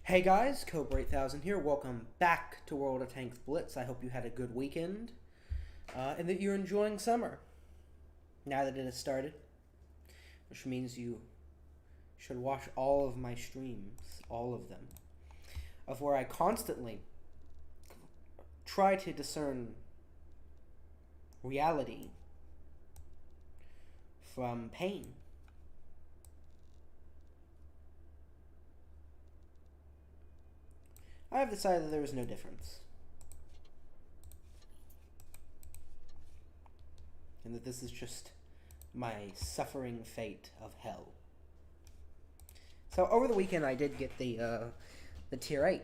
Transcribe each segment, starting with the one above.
Hey guys, Cobra 8000 here. Welcome back to World of Tanks Blitz. I hope you had a good weekend and that you're enjoying summer now that it has started, which means you should watch all of my streams, all of them, of where I constantly try to discern reality from pain. I have decided that there is no difference. And that this is just my suffering fate of hell. So over the weekend I did get the tier 8.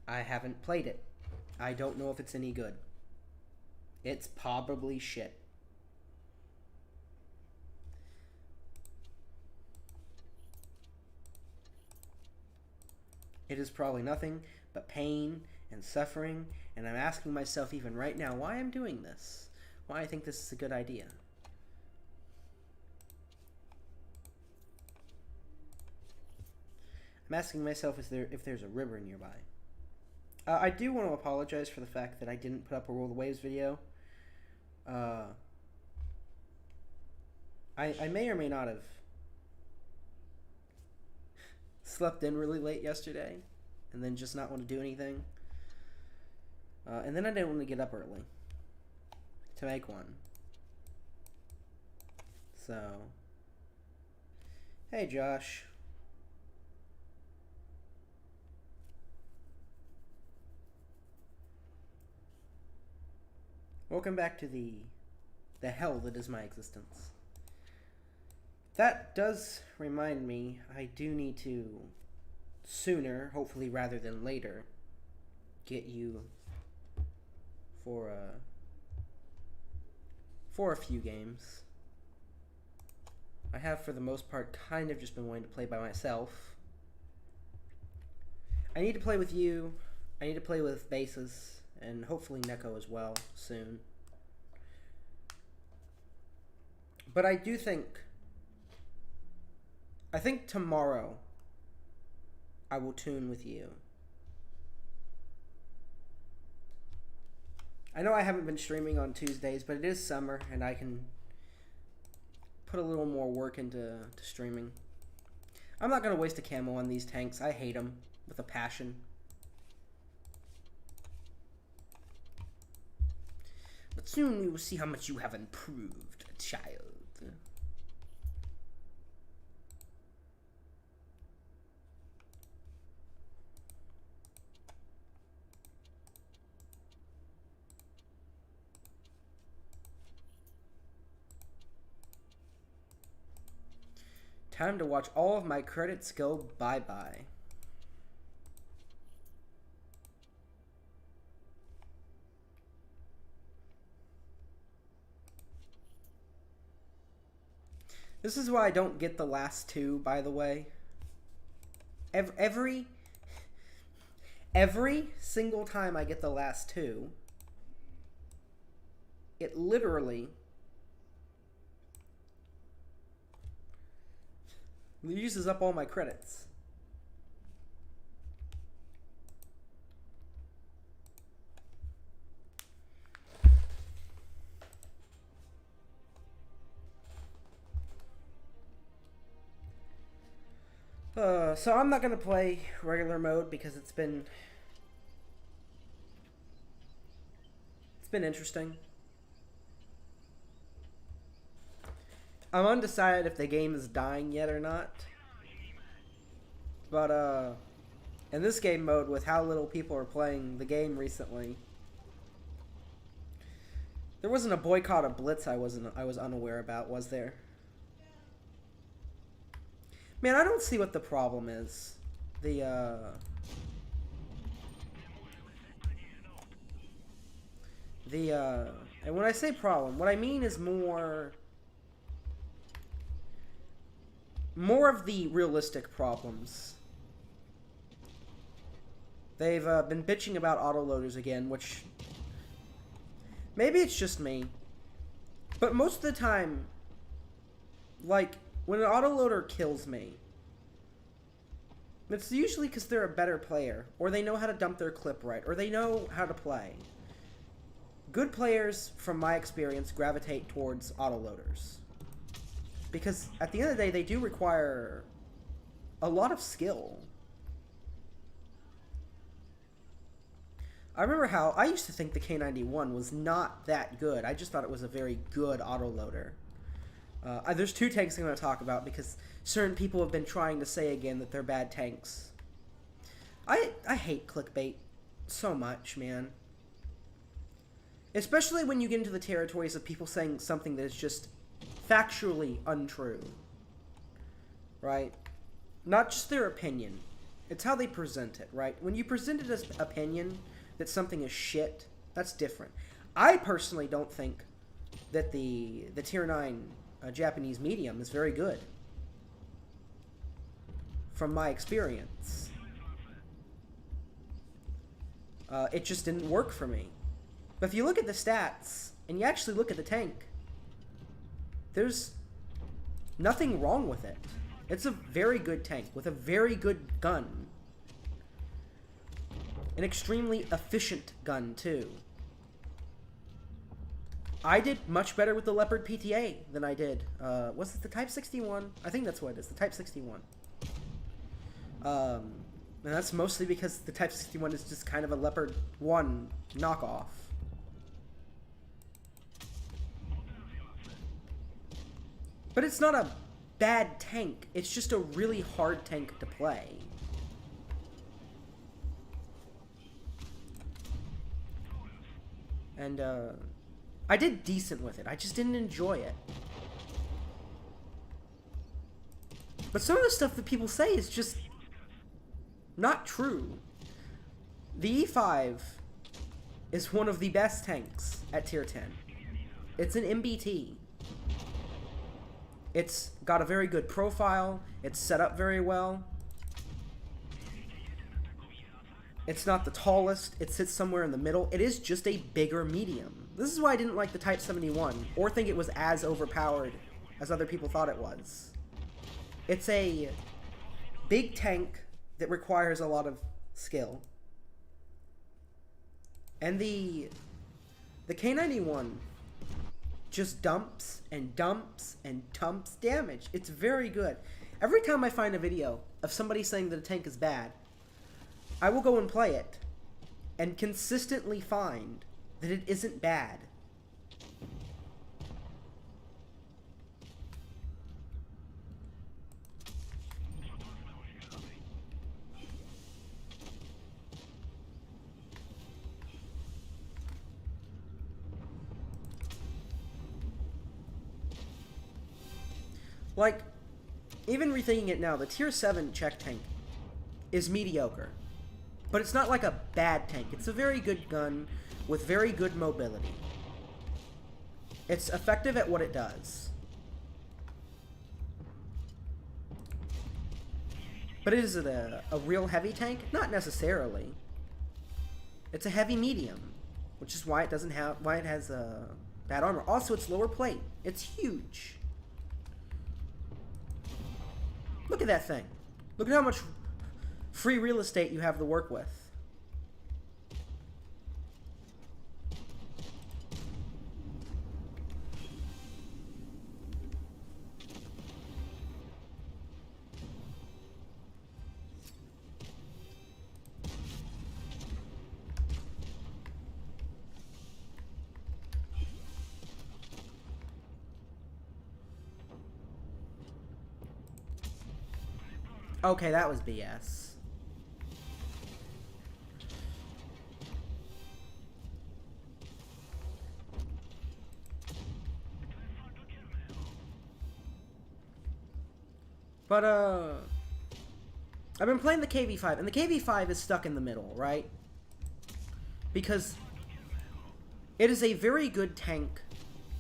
I haven't played it. I don't know if it's any good. It's probably shit. It is probably nothing but pain and suffering, and I'm asking myself even right now why I'm doing this, why I think this is a good idea. I'm asking myself if there's a river nearby. I do want to apologize for the fact that I didn't put up a Roll the Waves video. I may or may not have slept in really late yesterday and then just not want to do anything. And then I didn't want to get up early to make one. So, hey Josh. Welcome back to the hell that is my existence. That does remind me, I do need to sooner, hopefully rather than later, get you for a few games. I have, for the most part, kind of just been wanting to play by myself. I need to play with you. I need to play with Basis, and hopefully Neko as well, soon. But I do think tomorrow I will tune with you. I know I haven't been streaming on Tuesdays, but it is summer and I can put a little more work into streaming. I'm not going to waste a camo on these tanks. I hate them with a passion. But soon we will see how much you have improved, child. Time to watch all of my credits go bye-bye. This is why I don't get the last two, by the way. Every single time I get the last two, it literally uses up all my credits. So I'm not going to play regular mode because it's been interesting. I'm undecided if the game is dying yet or not. But in this game mode, with how little people are playing the game recently, there wasn't a boycott of Blitz I was unaware about, was there? Man, I don't see what the problem is. And when I say problem, what I mean is more of the realistic problems. They've been bitching about autoloaders again, which maybe it's just me, but most of the time, like, when an autoloader kills me, It's usually because they're a better player, or they know how to dump their clip right, or they know how to play. Good players, from my experience, gravitate towards autoloaders. Because at the end of the day, they do require a lot of skill. I remember how I used to think the K91 was not that good. I just thought it was a very good autoloader. There's two tanks I'm going to talk about because certain people have been trying to say again that they're bad tanks. I hate clickbait so much, man. Especially when you get into the territories of people saying something that is just factually untrue. Right? Not just their opinion. It's how they present it, right? When you present it as opinion that something is shit, that's different. I personally don't think that the Tier 9 Japanese medium is very good. From my experience. It just didn't work for me. But if you look at the stats, and you actually look at the tank, there's nothing wrong with it. It's a very good tank with a very good gun. An extremely efficient gun, too. I did much better with the Leopard PTA than I did. Was it the Type 61? I think that's what it is, the Type 61. And that's mostly because the Type 61 is just kind of a Leopard 1 knockoff. But it's not a bad tank. It's just a really hard tank to play. And, I did decent with it. I just didn't enjoy it. But some of the stuff that people say is just not true. The E5 is one of the best tanks at Tier 10. It's an MBT. It's got a very good profile. It's set up very well. It's not the tallest. It sits somewhere in the middle. It is just a bigger medium. This is why I didn't like the Type 71, or think it was as overpowered as other people thought it was. It's a big tank that requires a lot of skill. And the K91 just dumps and dumps and dumps damage. It's very good. Every time I find a video of somebody saying that a tank is bad, I will go and play it and consistently find that it isn't bad. Like, even rethinking it now, the Tier 7 Czech tank is mediocre. But it's not like a bad tank. It's a very good gun with very good mobility. It's effective at what it does. But is it a real heavy tank? Not necessarily. It's a heavy medium, which is why it doesn't have it has bad armor. Also, its lower plate. It's huge. Look at that thing. Look at how much free real estate you have to work with. Okay, that was BS. But, I've been playing the KV5, and the KV5 is stuck in the middle, right? Because it is a very good tank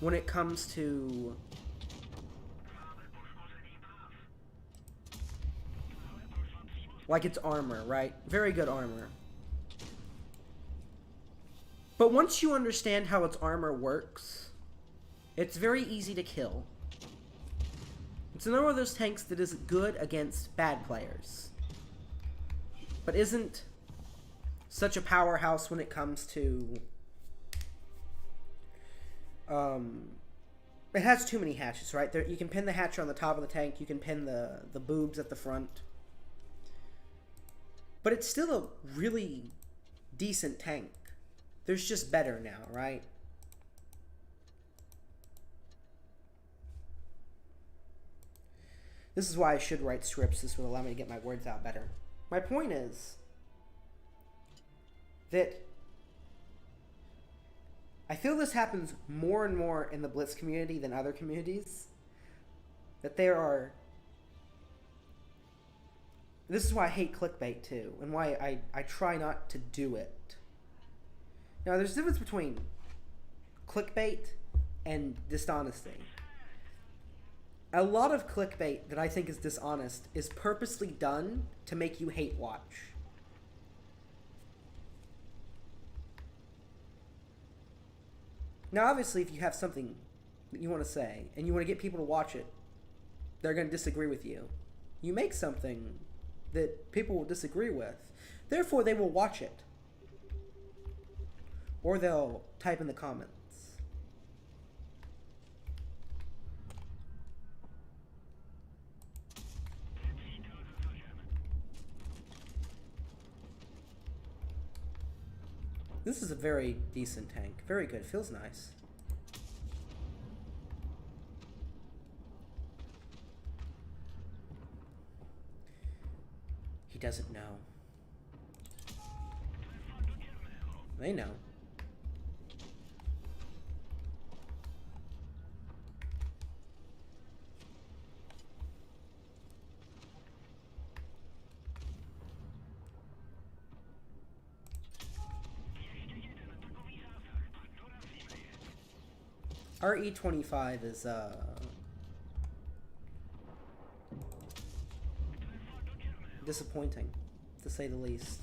when it comes to like its armor, right? Very good armor. But once you understand how its armor works, it's very easy to kill. It's another one of those tanks that is good against bad players. but isn't such a powerhouse when it comes to... it has too many hatches, right? There, you can pin the hatch on the top of the tank. You can pin the boobs at the front. But it's still a really decent tank. There's just better now, right? This is why I should write scripts. This will allow me to get my words out better. My point is that I feel this happens more and more in the Blitz community than other communities. That there are... This is why I hate clickbait too, and why I try not to do it. Now, there's a difference between clickbait and dishonesty. A lot of clickbait that I think is dishonest is purposely done to make you hate watch. Now, obviously, if you have something that you want to say and you want to get people to watch it, they're going to disagree with you. You make something that people will disagree with. Therefore, they will watch it. Or they'll type in the comments. This is a very decent tank. Very good. Feels nice. He doesn't know. They know. Our E25 is, disappointing, to say the least.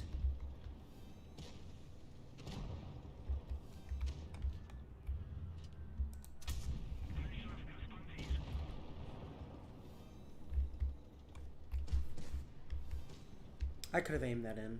I could have aimed that in.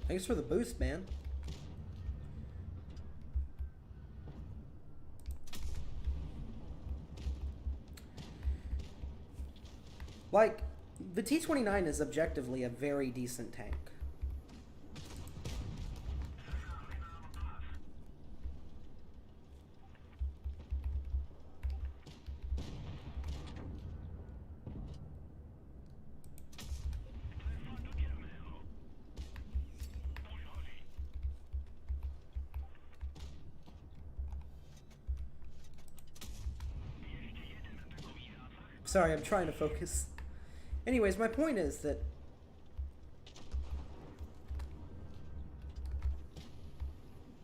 Thanks for the boost, man. Like, the T-29 is objectively a very decent tank. Sorry, I'm trying to focus. Anyways, my point is that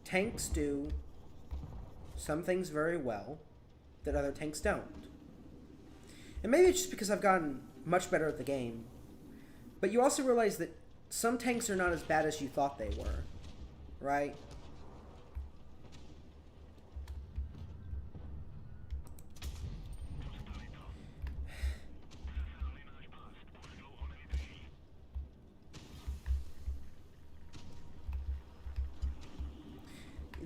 tanks do some things very well that other tanks don't. And maybe it's just because I've gotten much better at the game. But you also realize that some tanks are not as bad as you thought they were, right?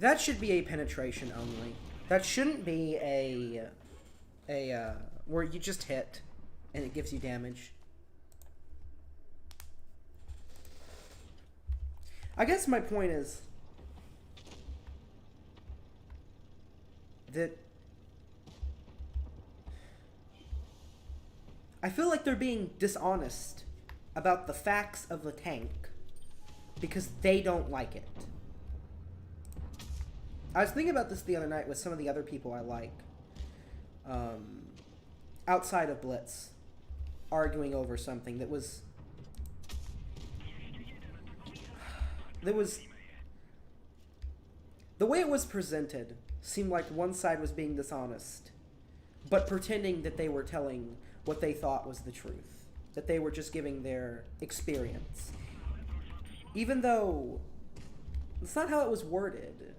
That should be a penetration only. That shouldn't be where you just hit and it gives you damage. I guess my point is that I feel like they're being dishonest about the facts of the tank because they don't like it. I was thinking about this the other night with some of the other people I like, outside of Blitz, arguing over something that was the way it was presented seemed like one side was being dishonest, but pretending that they were telling what they thought was the truth, that they were just giving their experience, even though that's not how it was worded.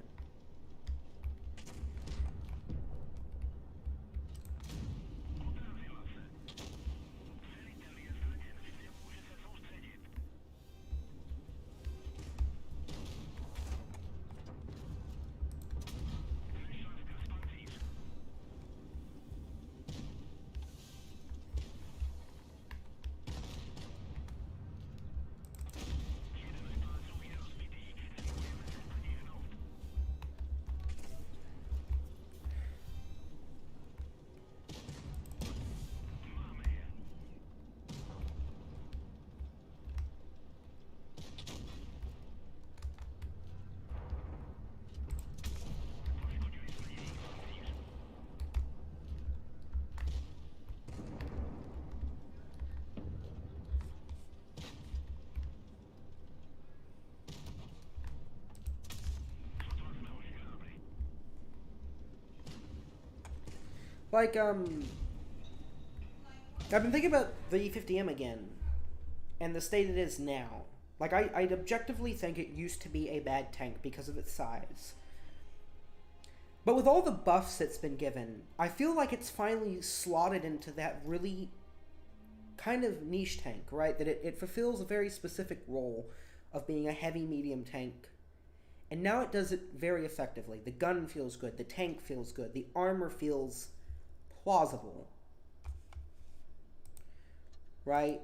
Like, I've been thinking about the E50M again, and the state it is now. Like, I'd objectively think it used to be a bad tank because of its size. But with all the buffs it's been given, I feel like it's finally slotted into that really kind of niche tank, right? That it fulfills a very specific role of being a heavy medium tank. And now it does it very effectively. The gun feels good, the tank feels good, the armor feels plausible, right?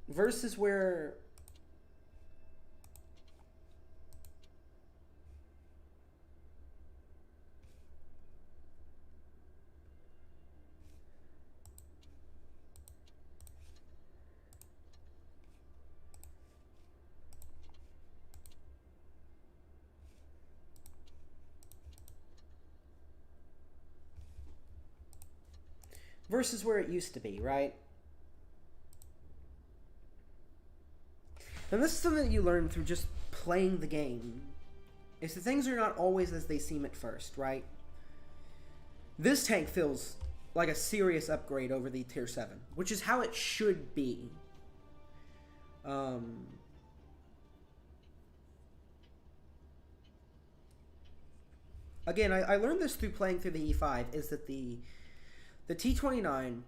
Versus where it used to be, right? And this is something that you learn through just playing the game, is that things are not always as they seem at first, right? This tank feels like a serious upgrade over the Tier 7, which is how it should be. Again, I learned this through playing through the E5, is that the T-29,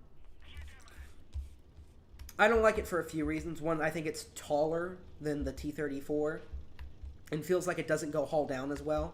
I don't like it for a few reasons. One, I think it's taller than the T-34 and feels like it doesn't go hull down as well.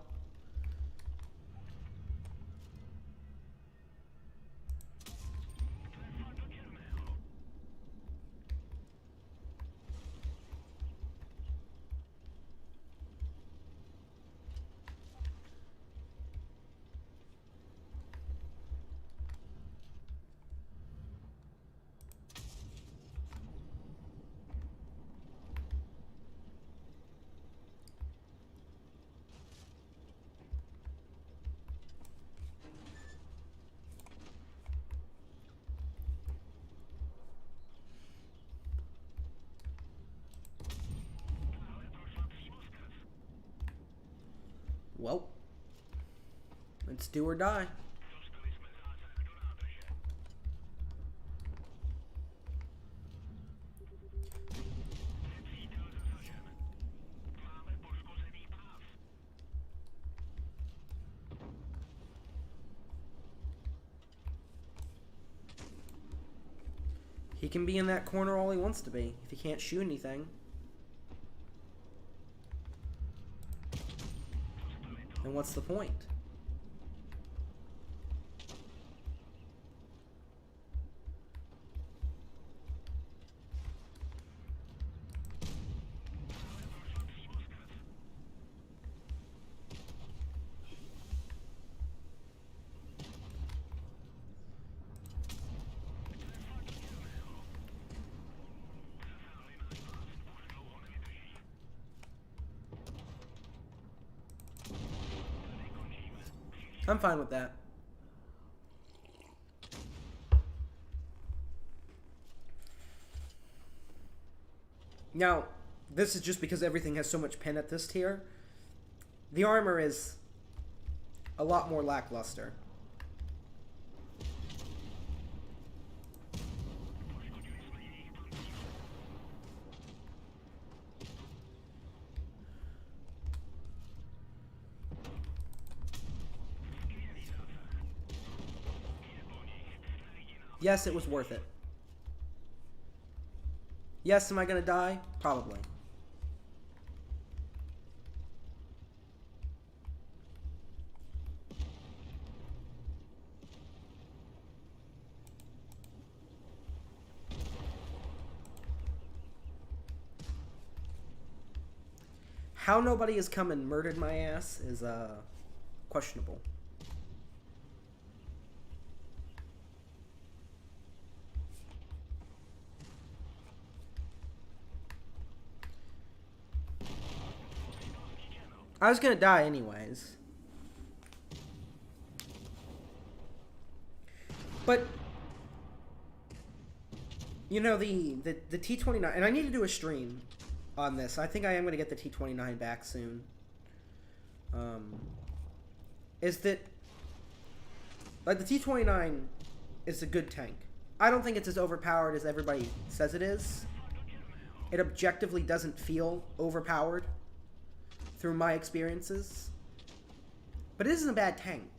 Well, it's do or die. He can be in that corner all he wants to be if he can't shoot anything. And what's the point? I'm fine with that. Now, this is just because everything has so much pen at this tier. The armor is a lot more lackluster. Yes, it was worth it. Yes, am I gonna die? Probably. How nobody has come and murdered my ass is questionable. I was gonna die anyways. But you know the T29, and I need to do a stream on this. I think I am gonna get the T29 back soon. Is that like the T29 is a good tank. I don't think it's as overpowered as everybody says it is. It objectively doesn't feel overpowered through my experiences. But it isn't a bad tank.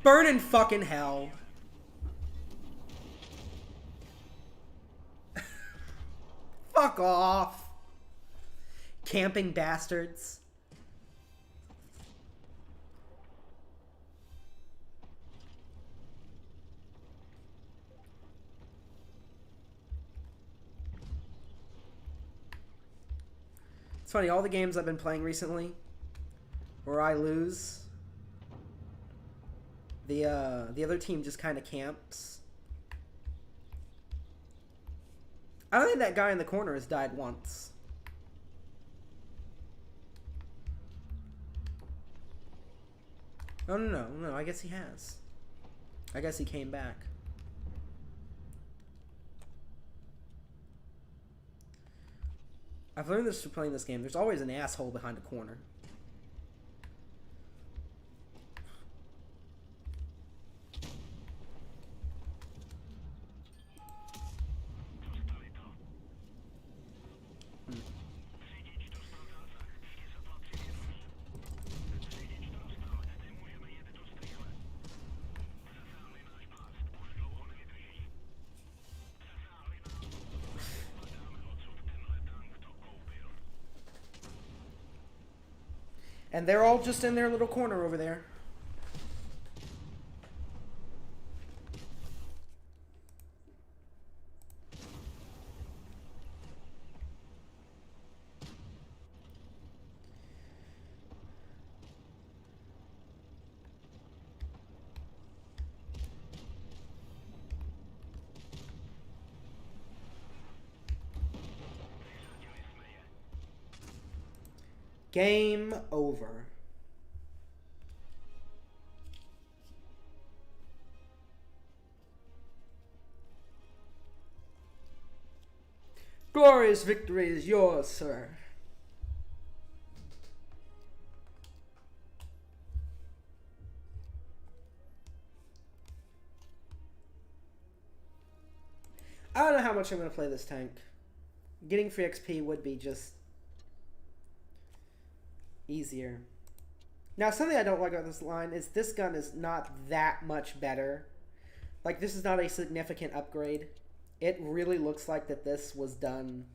Burn in fucking hell. Fuck off. Camping bastards. It's funny, all the games I've been playing recently where I lose, the other team just kind of camps. I don't think that guy in the corner has died once. Oh, no, I guess he has. I guess he came back. I've learned this from playing this game. There's always an asshole behind a corner. And they're all just in their little corner over there. Game over. Glorious victory is yours, sir. I don't know how much I'm going to play this tank. Getting free XP would be just easier. Now, something I don't like about this line is this gun is not that much better. Like, this is not a significant upgrade. It really looks like that this was done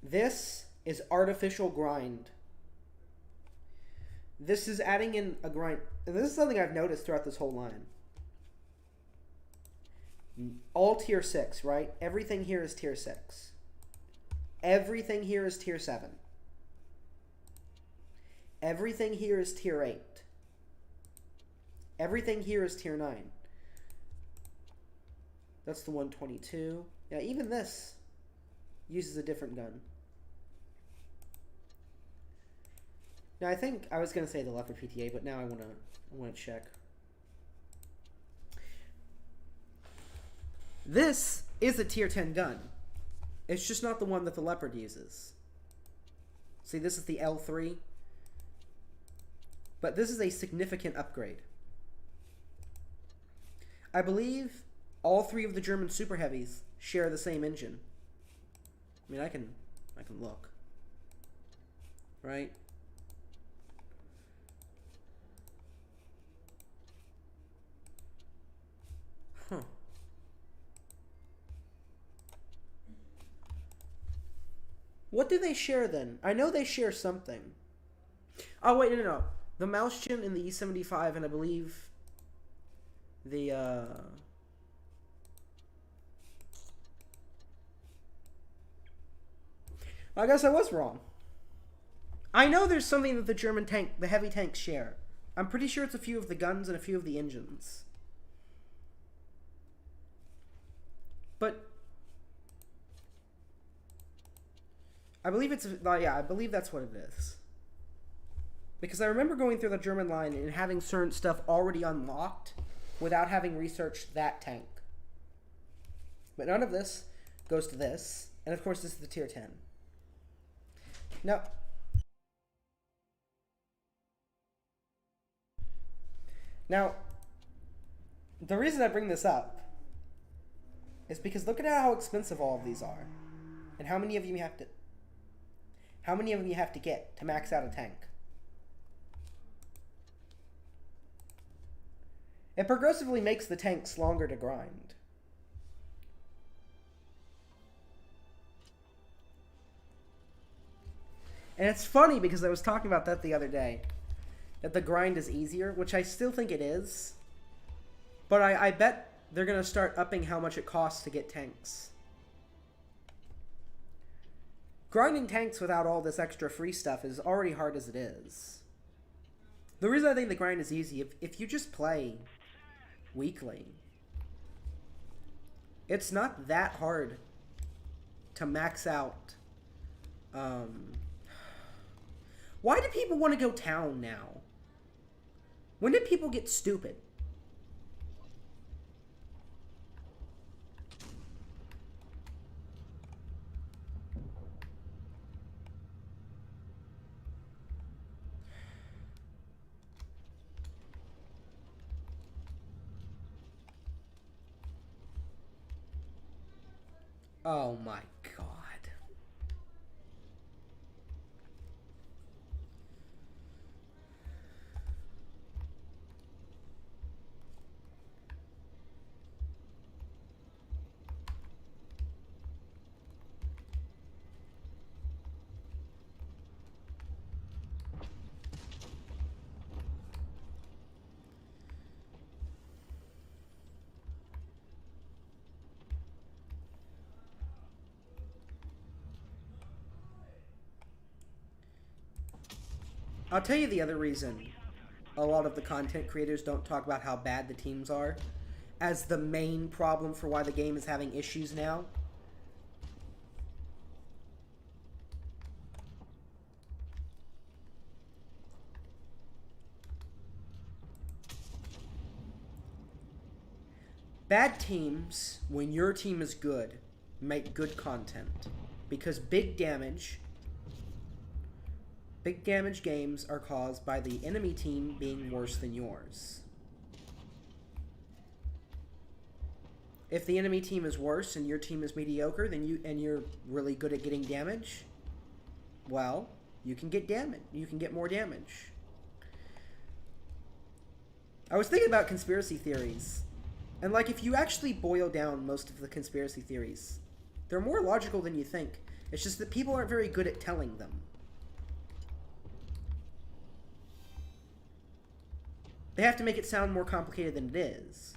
This is artificial grind. This is adding in a grind. And this is something I've noticed throughout this whole line. All tier 6, right? Everything here is tier 6. Everything here is tier 7. Everything here is tier 8. Everything here is tier 9. That's the 122. Yeah, even this uses a different gun. Now, I think I was going to say the Leopard PTA, but now I want to check. This is a tier 10 gun. It's just not the one that the Leopard uses. See, this is the L3. But this is a significant upgrade. I believe all 3 of the German Super Heavies share the same engine. I mean, I can look. Right? Huh. What do they share then? I know they share something. Oh, wait, no. The Mauschen in the E75, and I believe the, I guess I was wrong. I know there's something that the heavy tanks share. I'm pretty sure it's a few of the guns and a few of the engines. But I believe I believe that's what it is. Because I remember going through the German line and having certain stuff already unlocked without having researched that tank. But none of this goes to this. And of course, this is the tier 10. Now, the reason I bring this up is because look at how expensive all of these are. And how many of you have to get to max out a tank. It progressively makes the tanks longer to grind. And it's funny because I was talking about that the other day. That the grind is easier, which I still think it is. But I bet they're going to start upping how much it costs to get tanks. Grinding tanks without all this extra free stuff is already hard as it is. The reason I think the grind is easy, if you just play weekly, it's not that hard to max out. Why do people want to go town now? When did people get stupid? Oh my god. I'll tell you the other reason a lot of the content creators don't talk about how bad the teams are as the main problem for why the game is having issues now. Bad teams, when your team is good, make good content. Because big damage games are caused by the enemy team being worse than yours. If the enemy team is worse and your team is mediocre, then you're really good at getting damage, well, you can get damage. You can get more damage. I was thinking about conspiracy theories. And like if you actually boil down most of the conspiracy theories, they're more logical than you think. It's just that people aren't very good at telling them. They have to make it sound more complicated than it is.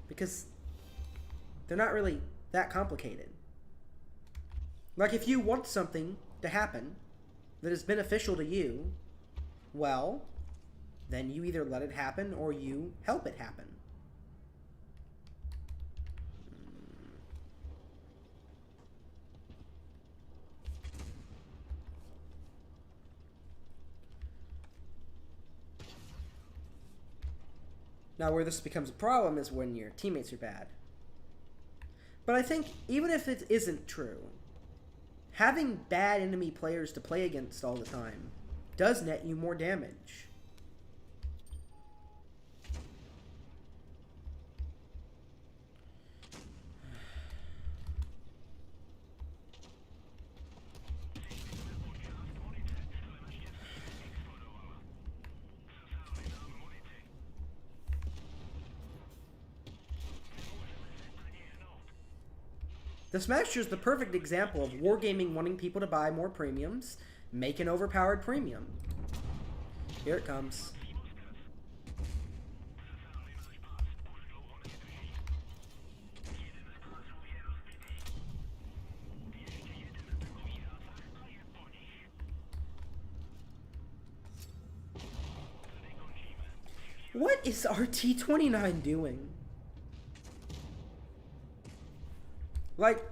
Because they're not really that complicated. Like, if you want something to happen that is beneficial to you, well, then you either let it happen or you help it happen. Now, where this becomes a problem is when your teammates are bad. But I think, even if it isn't true, having bad enemy players to play against all the time does net you more damage. The Smasher is the perfect example of wargaming wanting people to buy more premiums, make an overpowered premium. Here it comes. What is RT-29 doing? Like,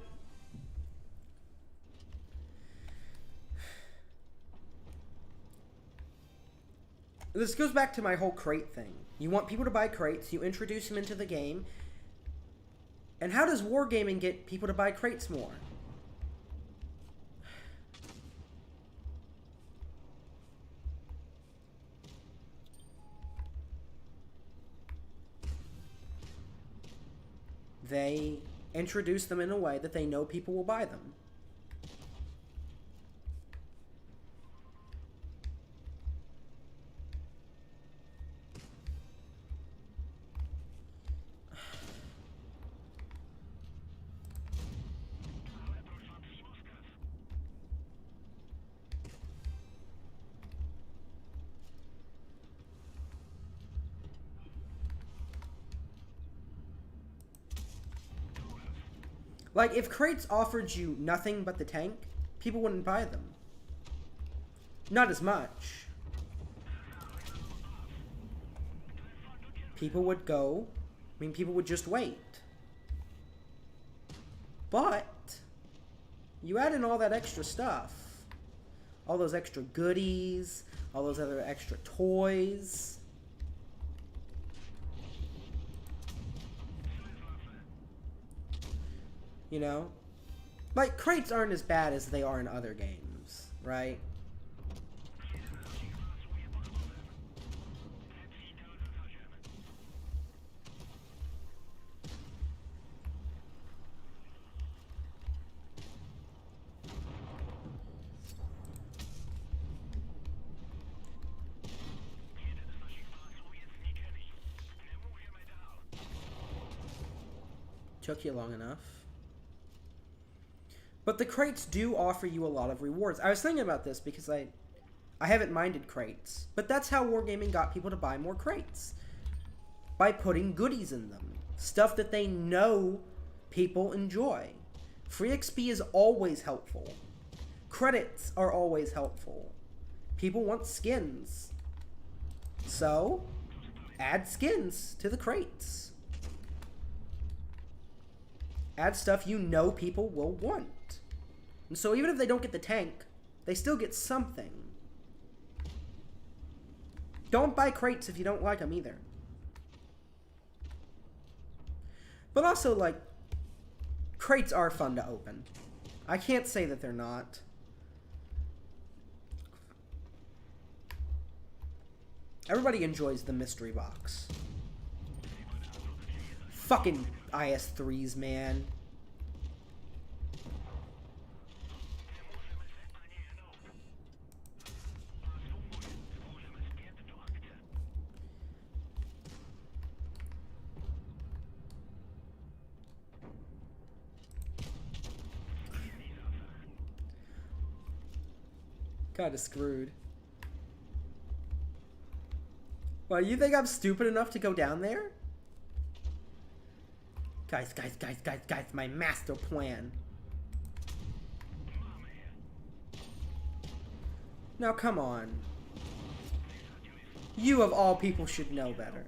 this goes back to my whole crate thing. You want people to buy crates, you introduce them into the game, and how does wargaming get people to buy crates more? They introduce them in a way that they know people will buy them. Like, if crates offered you nothing but the tank, people wouldn't buy them. Not as much. People would go, people would just wait. But you add in all that extra stuff, all those extra goodies, all those other extra toys. You know? Like, crates aren't as bad as they are in other games, right? Took you long enough. But the crates do offer you a lot of rewards. I was thinking about this because I haven't minded crates. But that's how wargaming got people to buy more crates. By putting goodies in them. Stuff that they know people enjoy. Free XP is always helpful. Credits are always helpful. People want skins. So, add skins to the crates. Add stuff you know people will want. And so even if they don't get the tank, they still get something. Don't buy crates if you don't like them either. But also, like, crates are fun to open. I can't say that they're not. Everybody enjoys the mystery box. Fucking IS-3s, man. Kinda screwed. Well, you think I'm stupid enough to go down there? Guys, my master plan. Now, come on. You, of all people, should know better.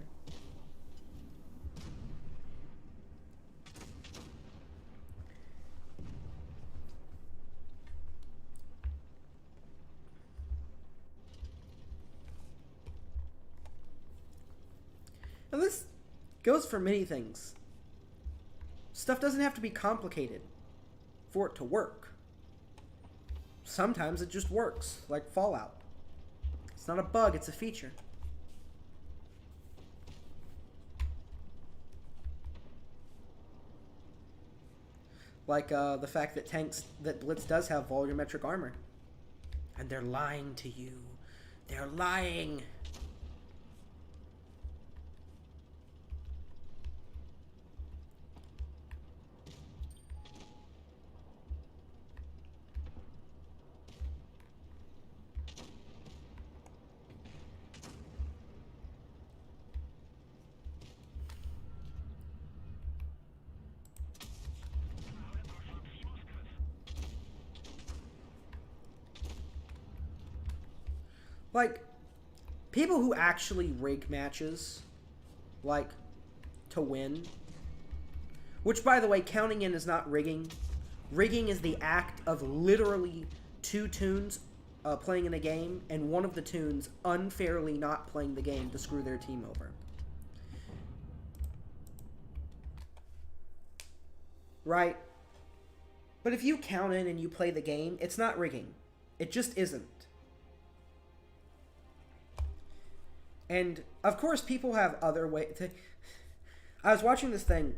And this goes for many things. Stuff doesn't have to be complicated for it to work. Sometimes it just works, like Fallout. It's not a bug, it's a feature. Like the fact that Blitz does have volumetric armor. And they're lying to you. They're lying. Like, people who actually rig matches, like, to win, which, by the way, counting in is not rigging. Rigging is the act of literally two tunes playing in a game, and one of the tunes unfairly not playing the game to screw their team over. Right? But if you count in and you play the game, it's not rigging. It just isn't. And, of course, people have other ways. I was watching this thing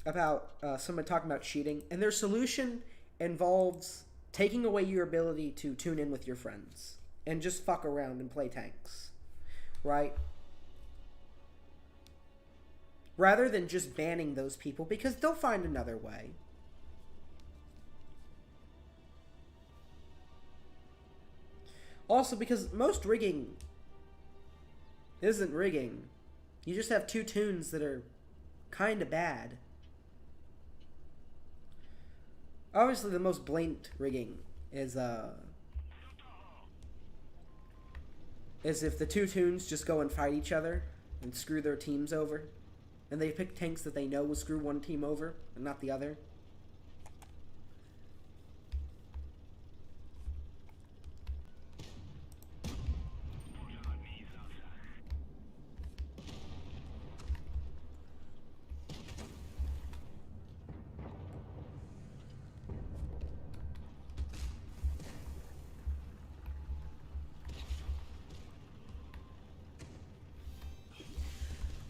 about someone talking about cheating, and their solution involves taking away your ability to tune in with your friends and just fuck around and play tanks, right? Rather than just banning those people, because they'll find another way. Also, because most rigging isn't rigging. You just have two tunes that are kind of bad. Obviously, the most blatant rigging is if the two tunes just go and fight each other and screw their teams over, and they pick tanks that they know will screw one team over and not the other.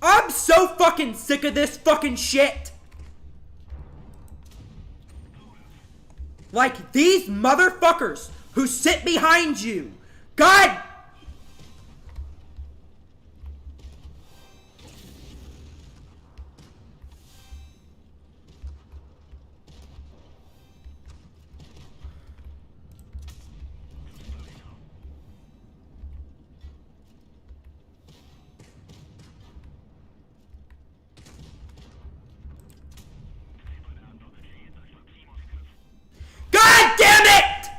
I'm so fucking sick of this fucking shit. Like, these motherfuckers who sit behind you. God! God damn it!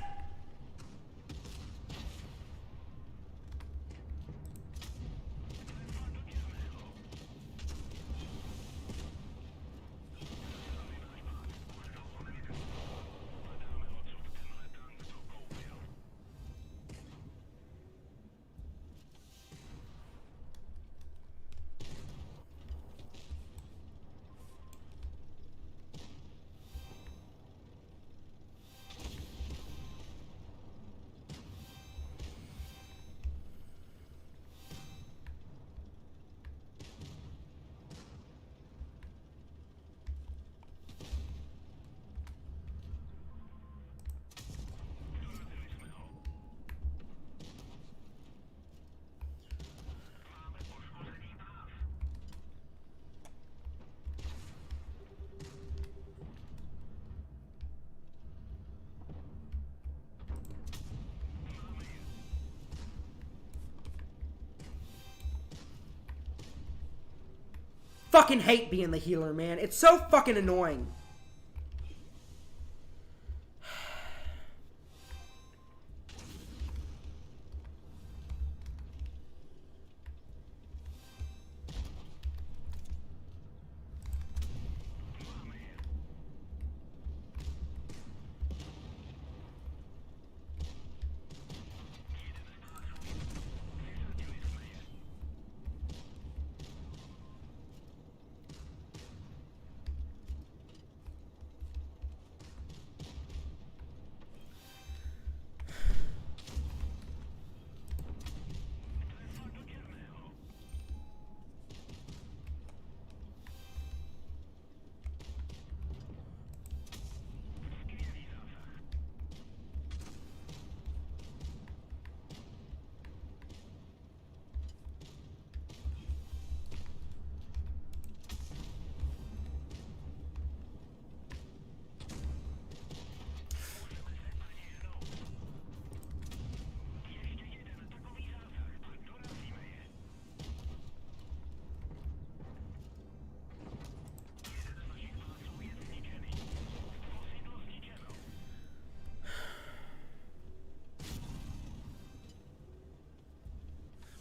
fucking hate being the healer, man. It's so fucking annoying.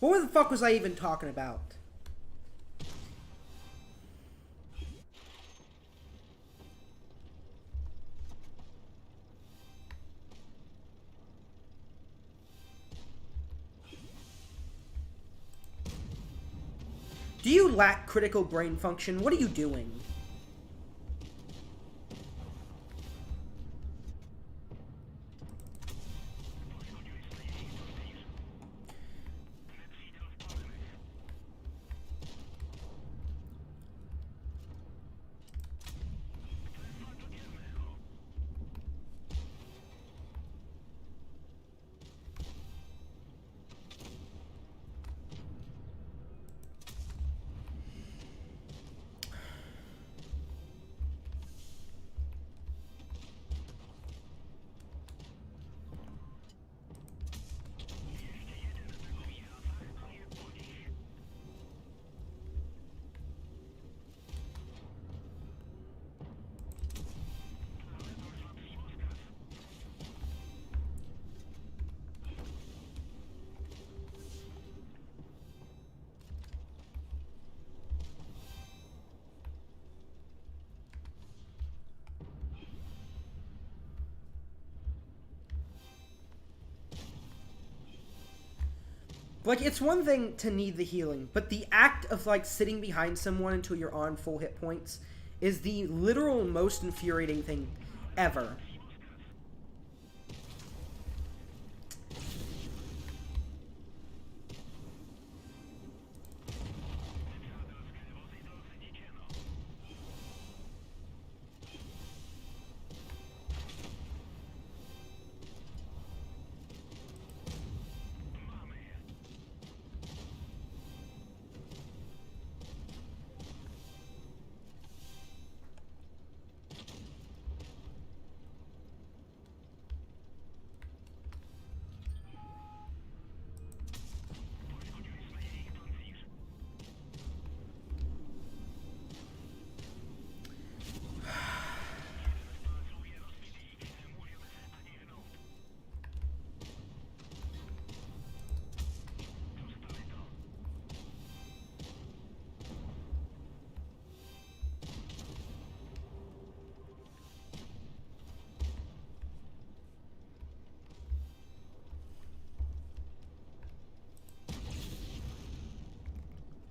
What the fuck was I even talking about? Do you lack critical brain function? What are you doing? Like, it's one thing to need the healing, but the act of, like, sitting behind someone until you're on full hit points is the literal most infuriating thing ever.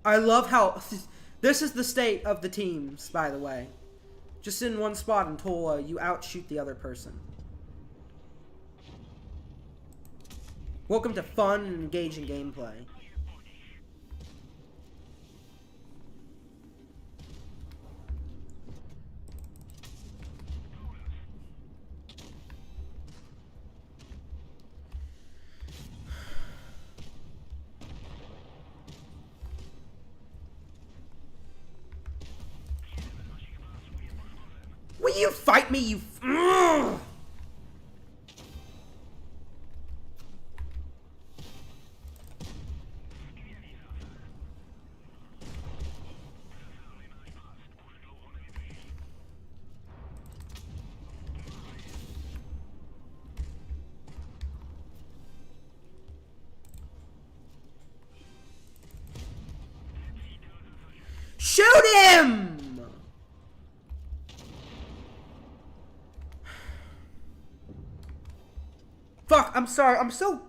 I love how... This is the state of the teams, by the way. Just in one spot until you outshoot the other person. Welcome to fun and engaging gameplay. Will you fight me, you... Ugh! Shoot him! Fuck, I'm sorry. I'm so...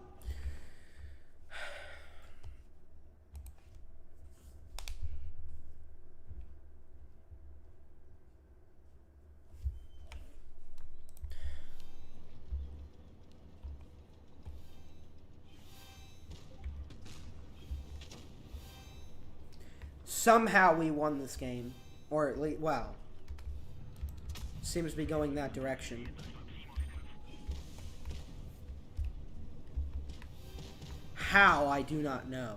Somehow we won this game. Or at least, well, seems to be going that direction. How, I do not know.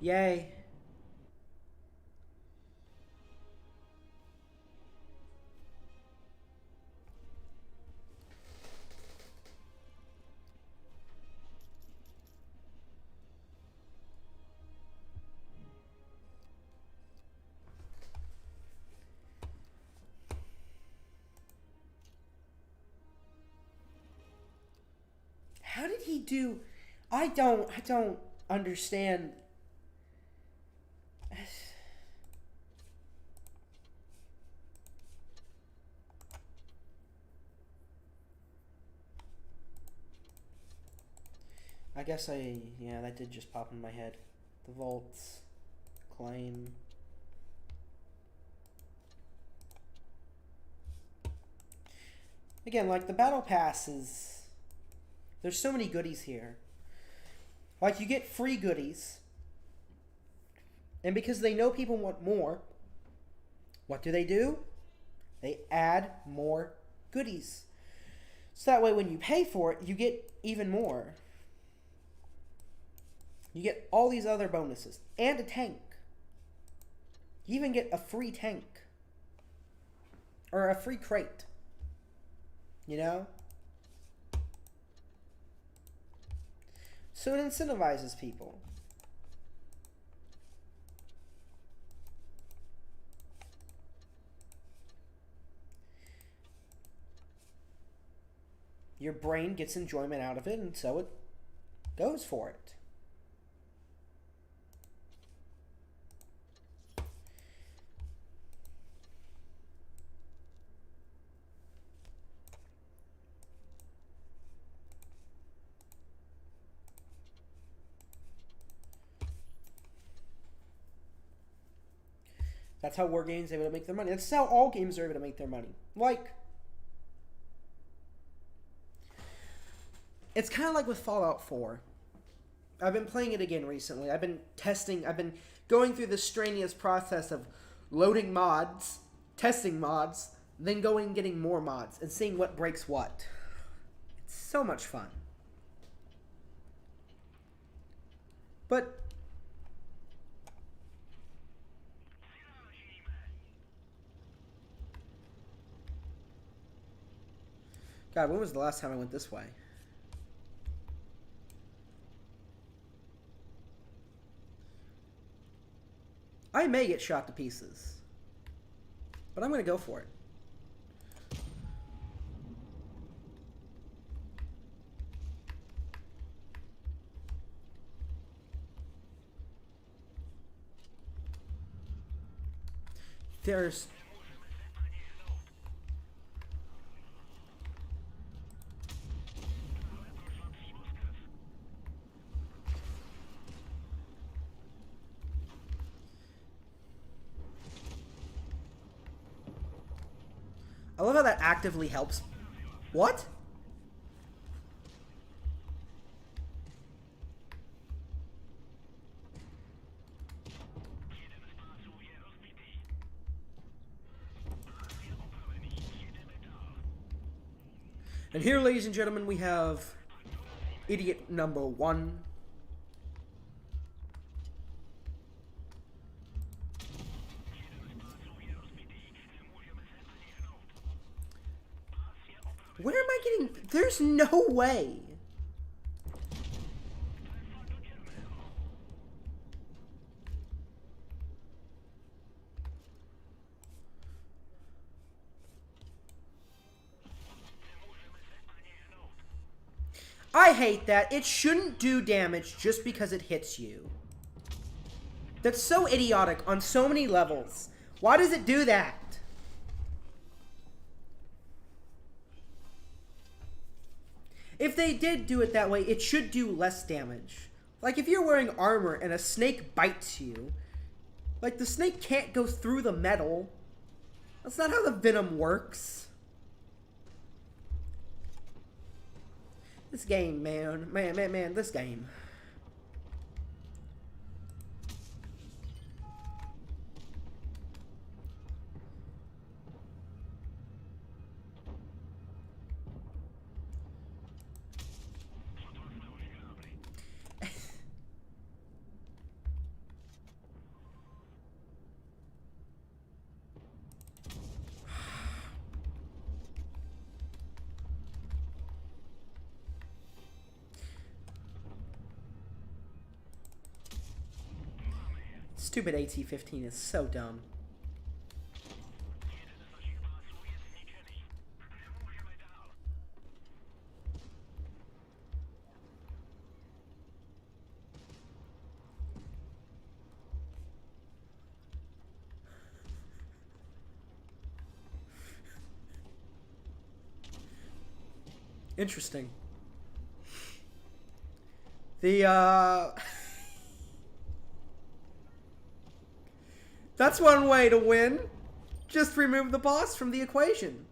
Yay. How did he do? I don't understand. I guess yeah, that did just pop in my head. The vaults, claim. Again, like the battle pass is, there's so many goodies here. Like you get free goodies. And because they know people want more, what do? They add more goodies. So that way when you pay for it, you get even more. You get all these other bonuses and a tank. You even get a free tank. Or a free crate. You know? So it incentivizes people. Your brain gets enjoyment out of it, and so it goes for it. That's how war games are able to make their money. That's how all games are able to make their money. Like, it's kind of like with Fallout 4. I've been playing it again recently. I've been testing. I've been going through the strenuous process of loading mods, testing mods, then going and getting more mods and seeing what breaks what. It's so much fun. But God, when was the last time I went this way? I may get shot to pieces, but I'm going to go for it. There's... I love how that actively helps. What? And here, ladies and gentlemen, we have idiot number 1. Where am I getting... There's no way. I hate that. It shouldn't do damage just because it hits you. That's so idiotic on so many levels. Why does it do that? If they did do it that way, it should do less damage. Like if you're wearing armor and a snake bites you, like the snake can't go through the metal. That's not how the venom works. This game, man, this game. Stupid AT-15 is so dumb. Interesting. That's one way to win. Just remove the boss from the equation.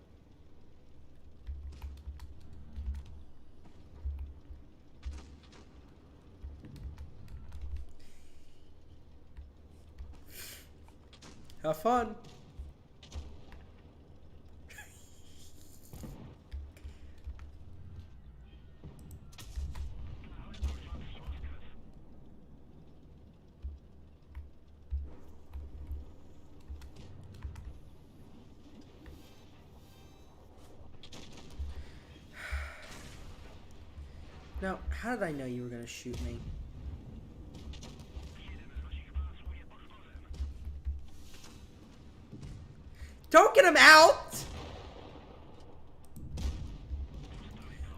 Have fun. Now, how did I know you were going to shoot me? Don't get him out!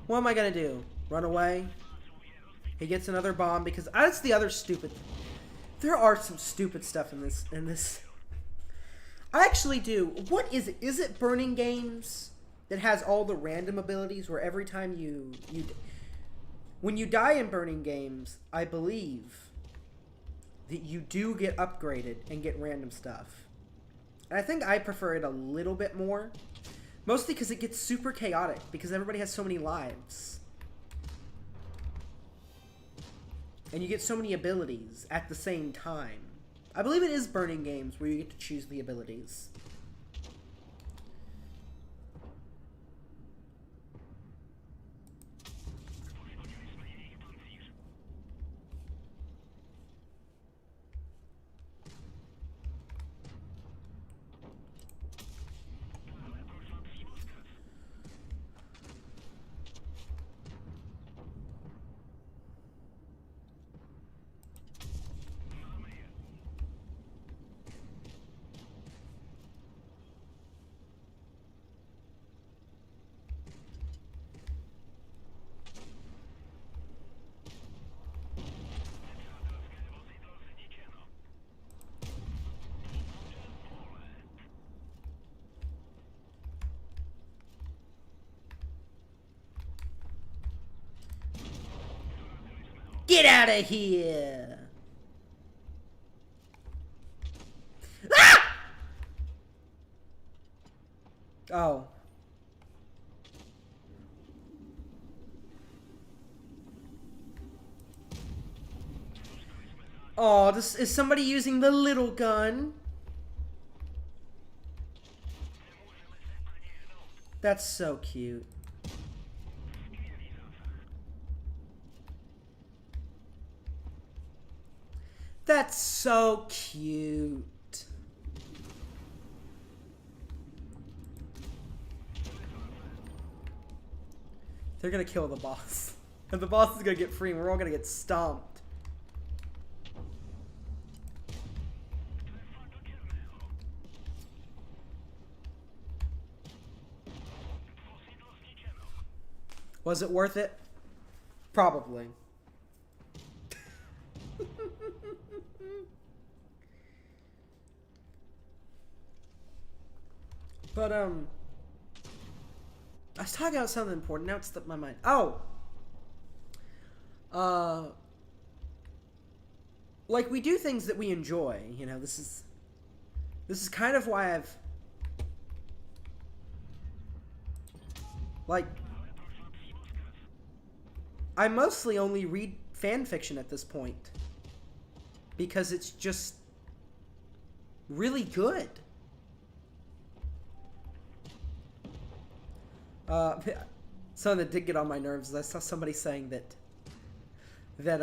What am I going to do? Run away? He gets another bomb because that's the other stupid... There are some stupid stuff in this. I actually do. What is it? Is it Burning Games that has all the random abilities where every time when you die in Burning Games, I believe that you do get upgraded and get random stuff. And I think I prefer it a little bit more. Mostly because it gets super chaotic because everybody has so many lives. And you get so many abilities at the same time. I believe it is Burning Games where you get to choose the abilities. Get out of here! Ah! Oh. Oh, this is somebody using the little gun. That's so cute. That's so cute. They're gonna kill the boss. And the boss is gonna get free and we're all gonna get stomped. Was it worth it? Probably. But, I was talking about something important. Now it's slipped my mind. Oh! Like, we do things that we enjoy. You know, this is kind of why I've... Like... I mostly only read fan fiction at this point. Because it's just... really good. Something that did get on my nerves is I saw somebody saying that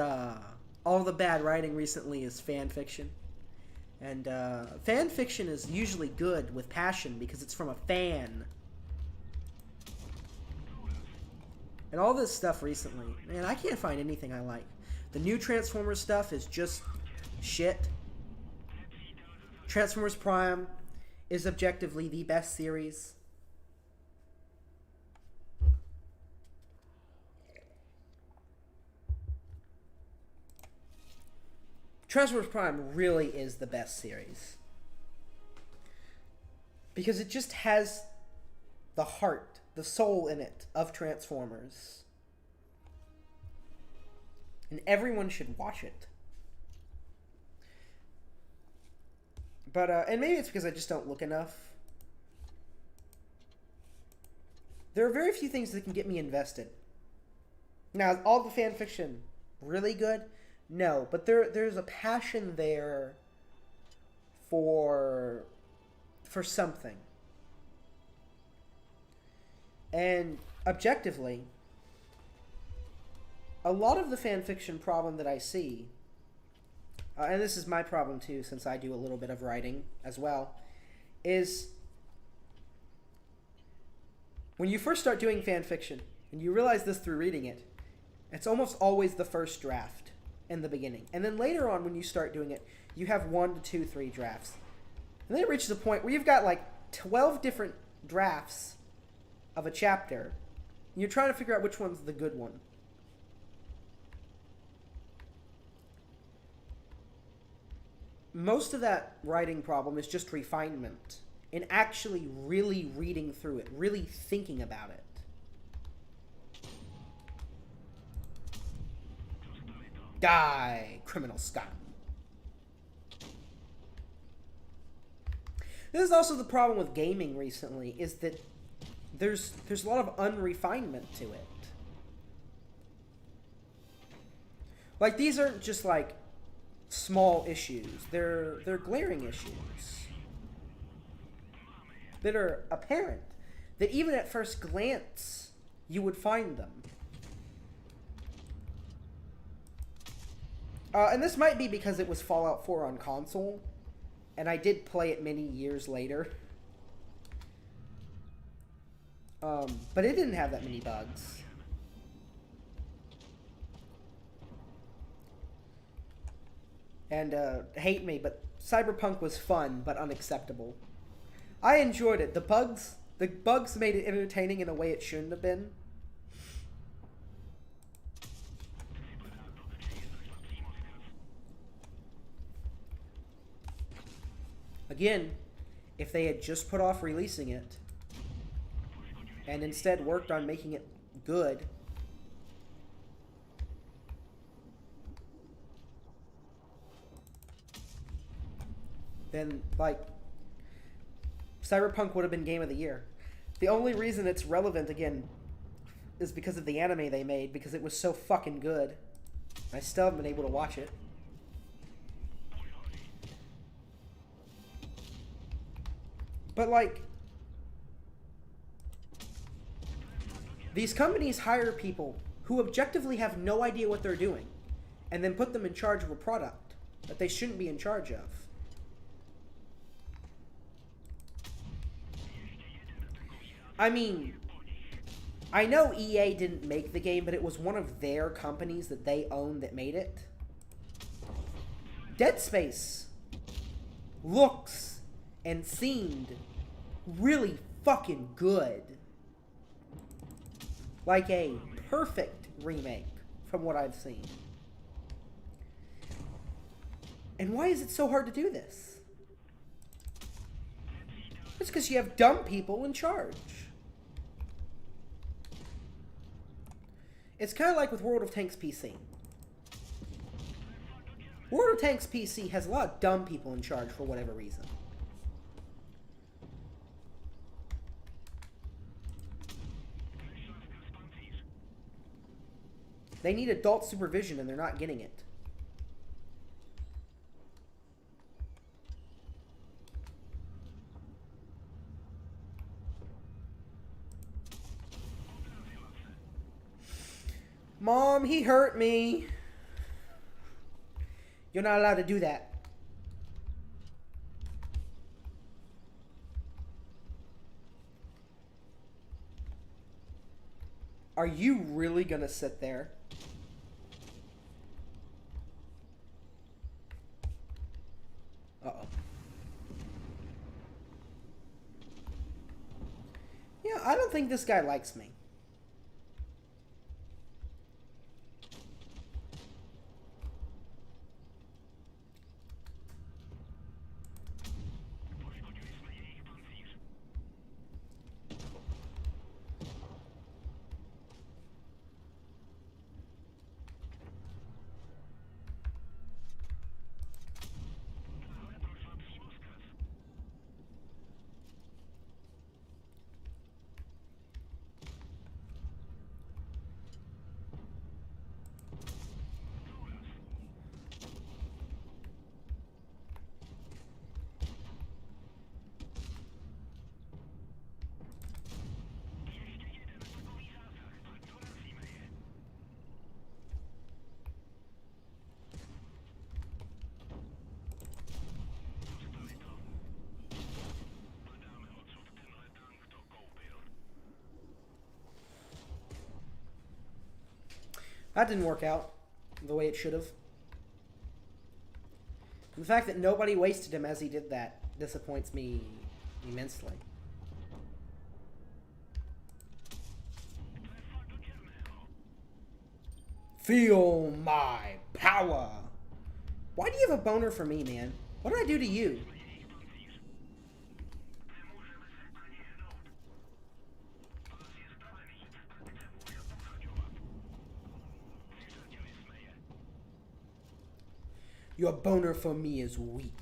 all the bad writing recently is fan fiction. And fan fiction is usually good with passion because it's from a fan. And all this stuff recently, man, I can't find anything I like. The new Transformers stuff is just shit. Transformers Prime is objectively the best series. Transformers Prime really is the best series. Because it just has the heart, the soul in it of Transformers. And everyone should watch it. But, and maybe it's because I just don't look enough. There are very few things that can get me invested. Now, is all the fan fiction really good? No, but there's a passion there for something. And objectively, a lot of the fan fiction problem that I see, and this is my problem too, since I do a little bit of writing as well, is when you first start doing fan fiction, and you realize this through reading it, it's almost always the first draft in the beginning. And then later on, when you start doing it, you have 1 to 2, 3 drafts. And then it reaches a point where you've got like 12 different drafts of a chapter. And you're trying to figure out which one's the good one. Most of that writing problem is just refinement and actually really reading through it, really thinking about it. Die, criminal scum. This is also the problem with gaming recently, is that there's a lot of unrefinement to it. Like, these aren't just like small issues. They're glaring issues that are apparent, that even at first glance you would find them. And this might be because it was Fallout 4 on console, and I did play it many years later. But it didn't have that many bugs. And hate me, but Cyberpunk was fun, but unacceptable. I enjoyed it. The bugs made it entertaining in a way it shouldn't have been. Again, if they had just put off releasing it and instead worked on making it good, then, like, Cyberpunk would have been Game of the Year. The only reason it's relevant, again, is because of the anime they made, because it was so fucking good. I still haven't been able to watch it. But, like, these companies hire people who objectively have no idea what they're doing and then put them in charge of a product that they shouldn't be in charge of. I mean, I know EA didn't make the game, but it was one of their companies that they owned that made it. Dead Space looks and seemed really fucking good. Like a perfect remake from what I've seen. And why is it so hard to do this? It's because you have dumb people in charge. It's kind of like with World of Tanks PC. World of Tanks PC has a lot of dumb people in charge for whatever reason. They need adult supervision and they're not getting it. Mom, he hurt me. You're not allowed to do that. Are you really gonna sit there? Uh-oh. Yeah, I don't think this guy likes me. That didn't work out the way it should have. And the fact that nobody wasted him as he did that disappoints me immensely. Feel my power. Why do you have a boner for me, man? What did I do to you? Your boner for me is weak.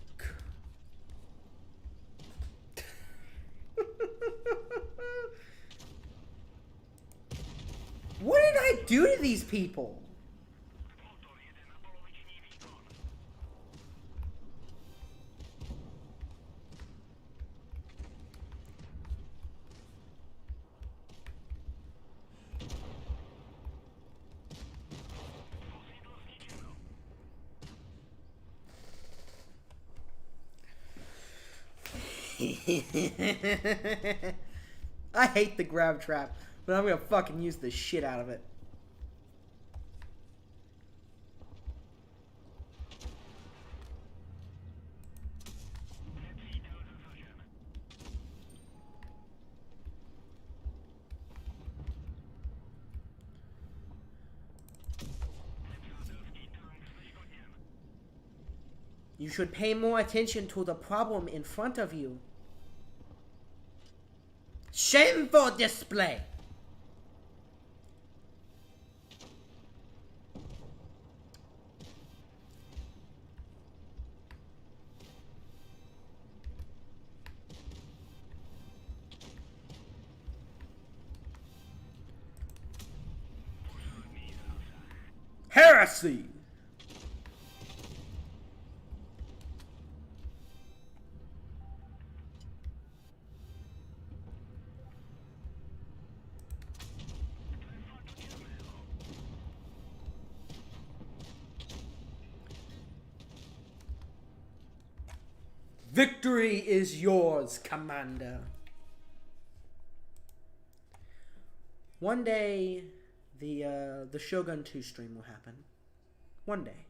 What did I do to these people? I hate the grab trap, but I'm gonna fucking use the shit out of it. You should pay more attention to the problem in front of you. Shameful display! Heresy! Victory is yours, Commander. One day, the Shogun 2 stream will happen. One day.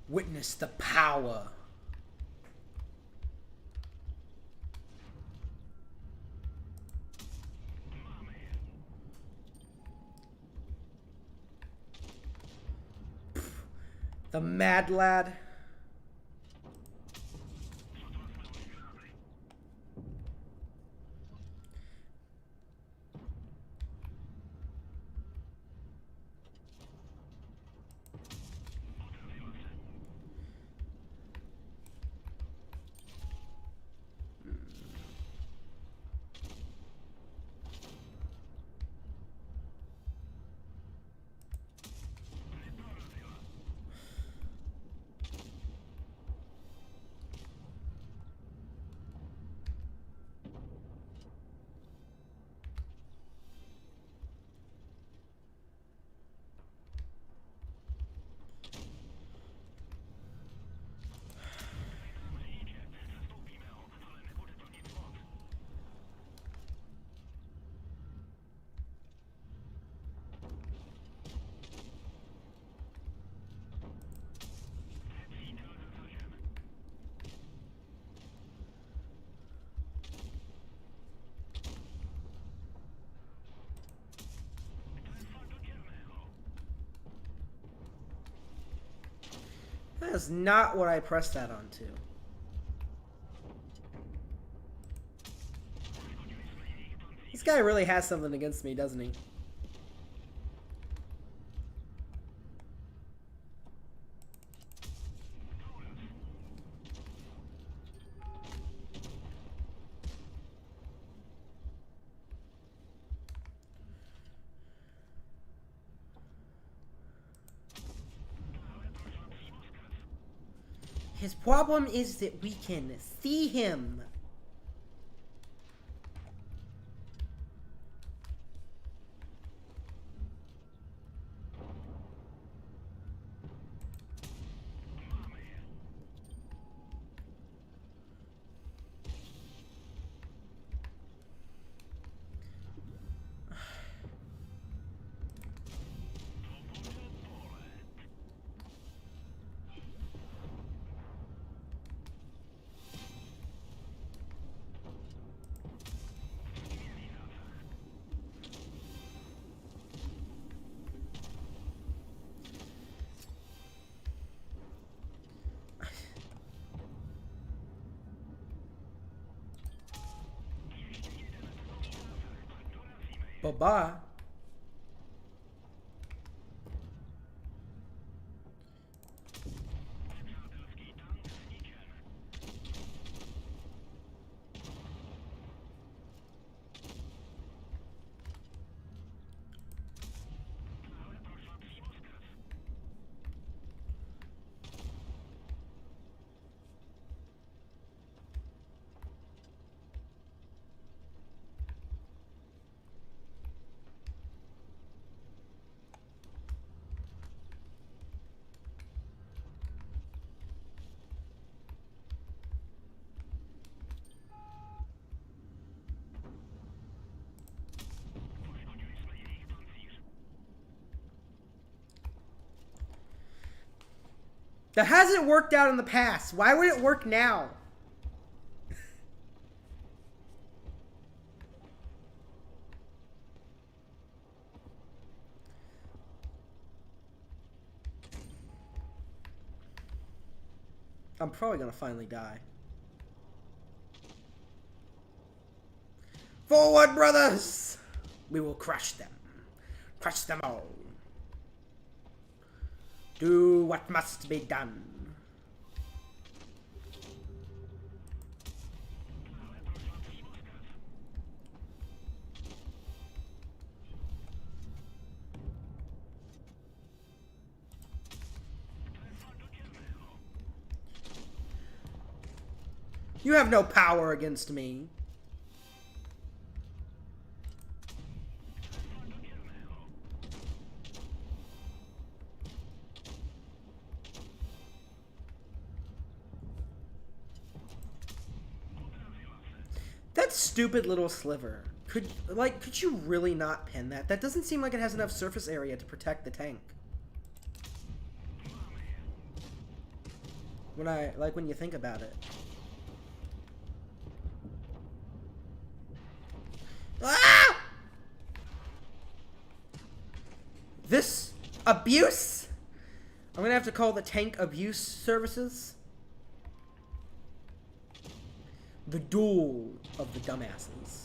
Witness the power. The Mad Lad. That is not what I pressed that onto. This guy really has something against me, doesn't he? His problem is that we can see him. Bye-bye. That hasn't worked out in the past. Why would it work now? I'm probably gonna finally die. Forward, brothers! We will crush them. Crush them all. Do what must be done. You have no power against me. That stupid little sliver. Could you really not pin that? That doesn't seem like it has enough surface area to protect the tank. When you think about it. Ah! This abuse? I'm gonna have to call the tank abuse services. The duel of the dumbasses.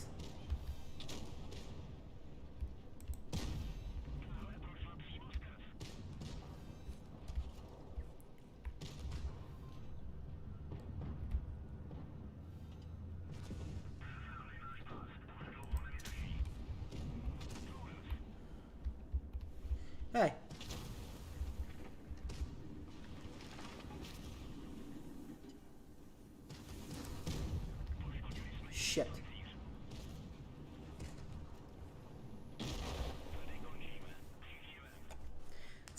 Hey. Shit.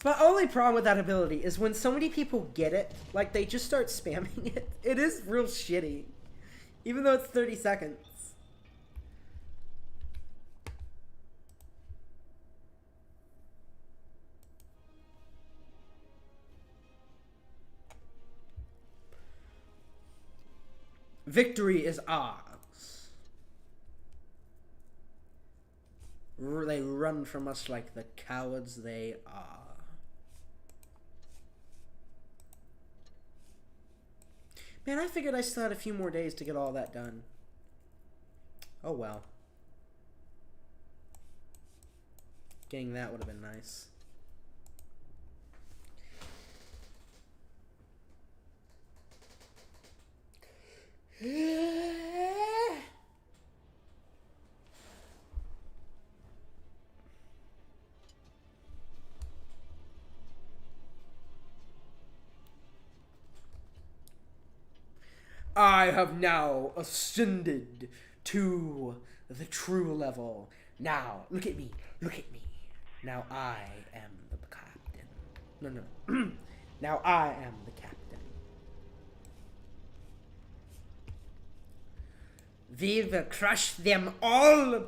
My only problem with that ability is when so many people get it, like they just start spamming it. It is real shitty. Even though it's 30 seconds. Victory is ours. They run from us like the cowards they are. Man, I figured I still had a few more days to get all that done. Oh well. Getting that would have been nice. I have now ascended to the true level. Now, look at me. Look at me. Now I am the captain. No. Now I am the captain. We will crush them all.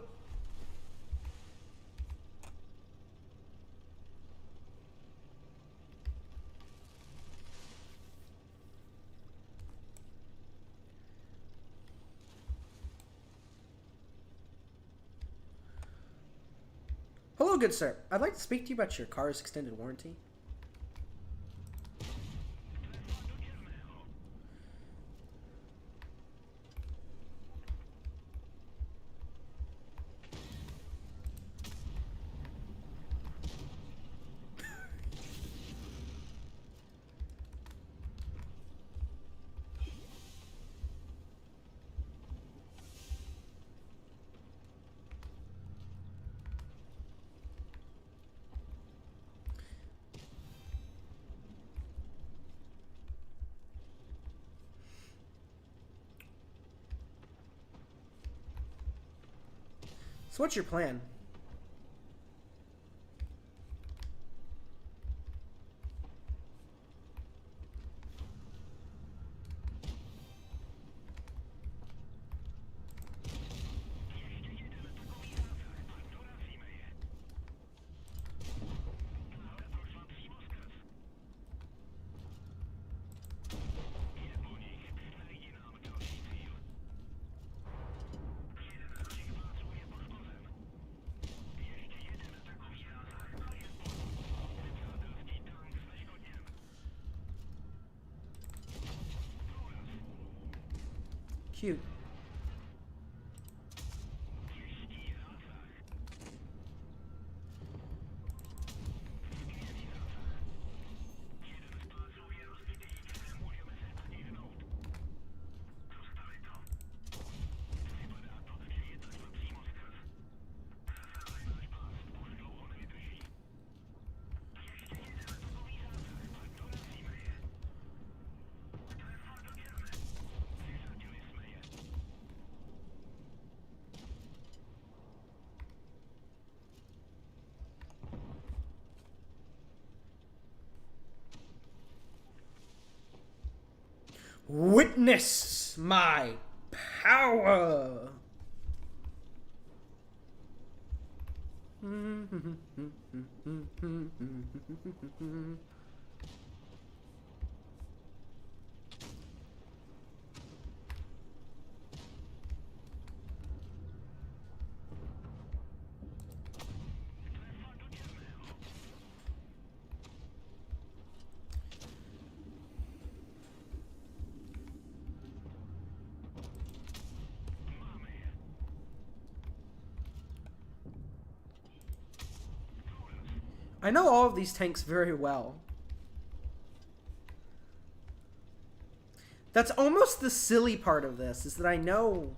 Hello, good sir. I'd like to speak to you about your car's extended warranty. So what's your plan? cute. Witness my power. I know all of these tanks very well. That's almost the silly part of this, is that I know...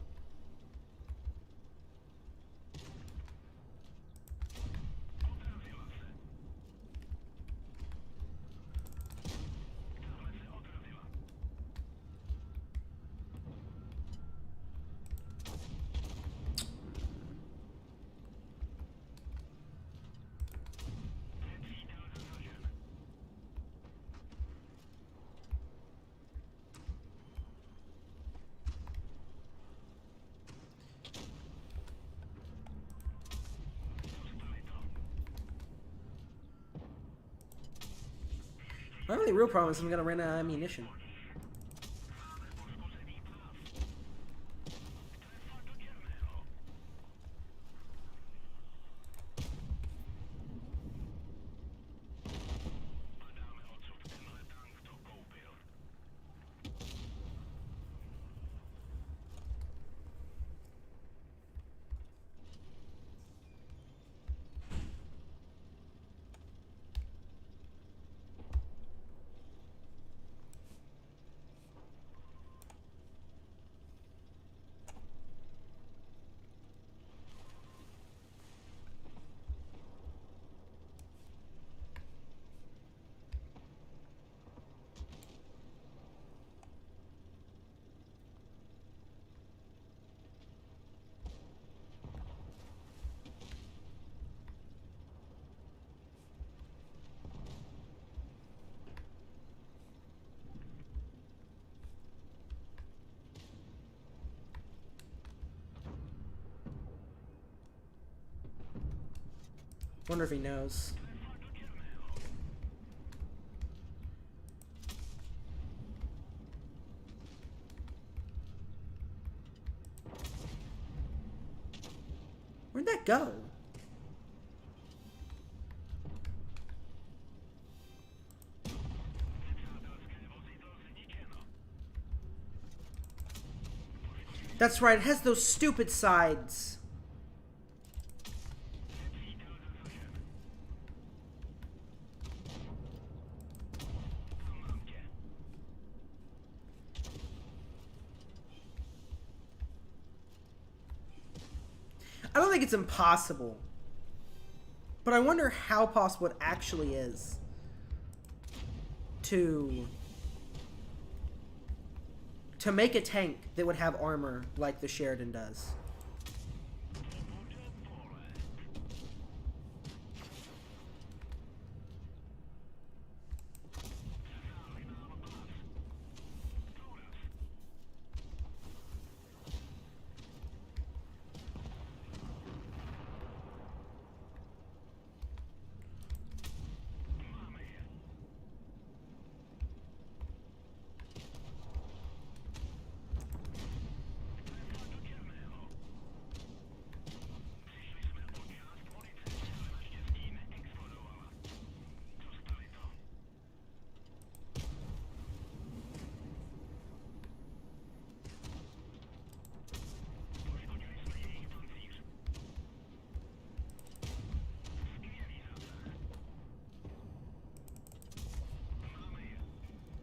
My only real problem is I'm gonna run out of ammunition. Wonder if he knows. Where'd that go? That's right, it has those stupid sides. I don't think it's impossible, but I wonder how possible it actually is to make a tank that would have armor like the Sheridan does.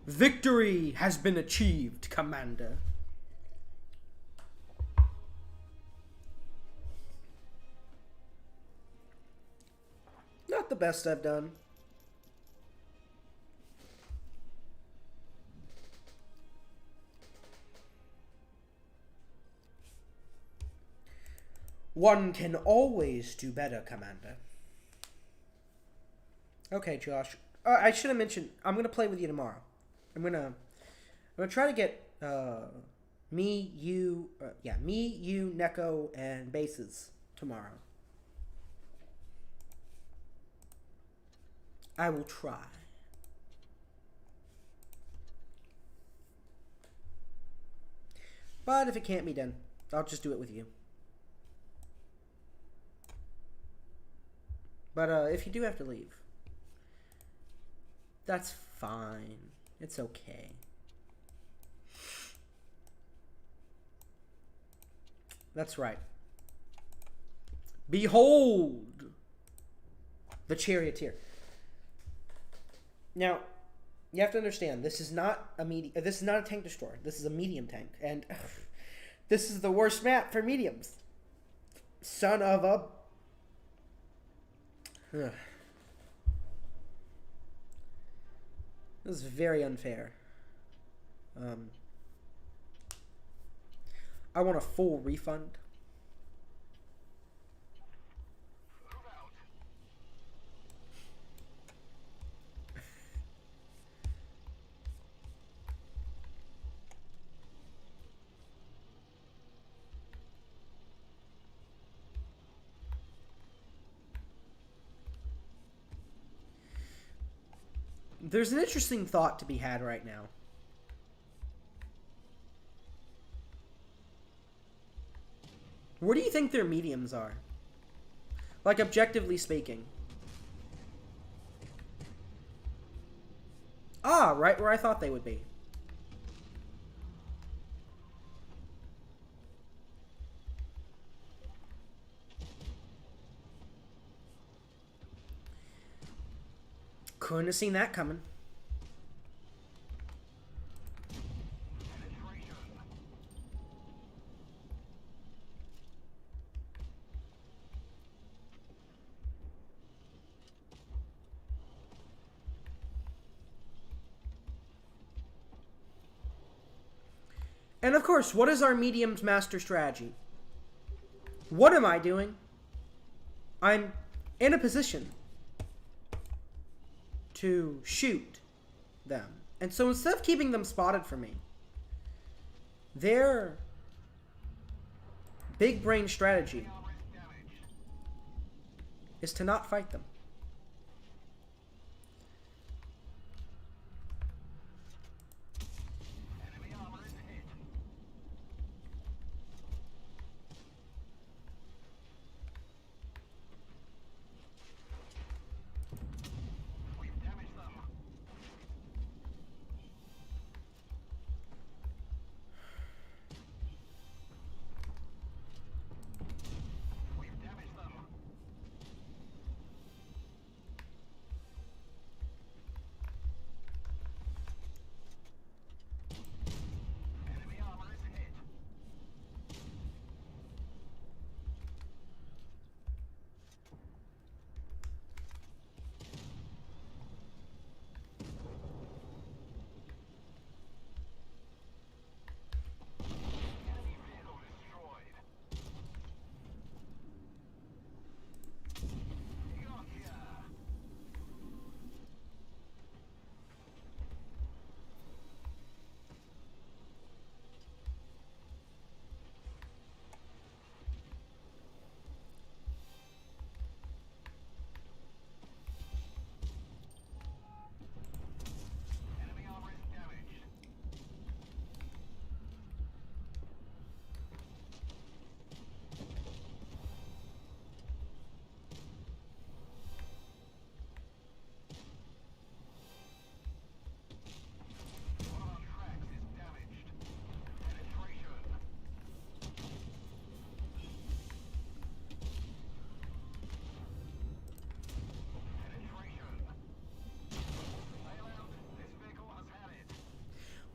Victory has been achieved, Commander. Not the best I've done. One can always do better, Commander. Okay, Josh. I should have mentioned, I'm gonna play with you tomorrow. I'm gonna try to get me, you, Neko, and bases tomorrow. I will try. But if it can't be done, I'll just do it with you. But if you do have to leave, that's fine. It's okay. That's right. Behold the charioteer. Now, you have to understand, this is not a tank destroyer. This is a medium tank, and this is the worst map for mediums. Son of a. This is very unfair. I want a full refund. There's an interesting thought to be had right now. Where do you think their mediums are? Like, objectively speaking. Ah, right where I thought they would be. Couldn't have seen that coming. And of course, what is our medium's master strategy? What am I doing? I'm in a position to shoot them. And so instead of keeping them spotted for me, their big brain strategy is to not fight them.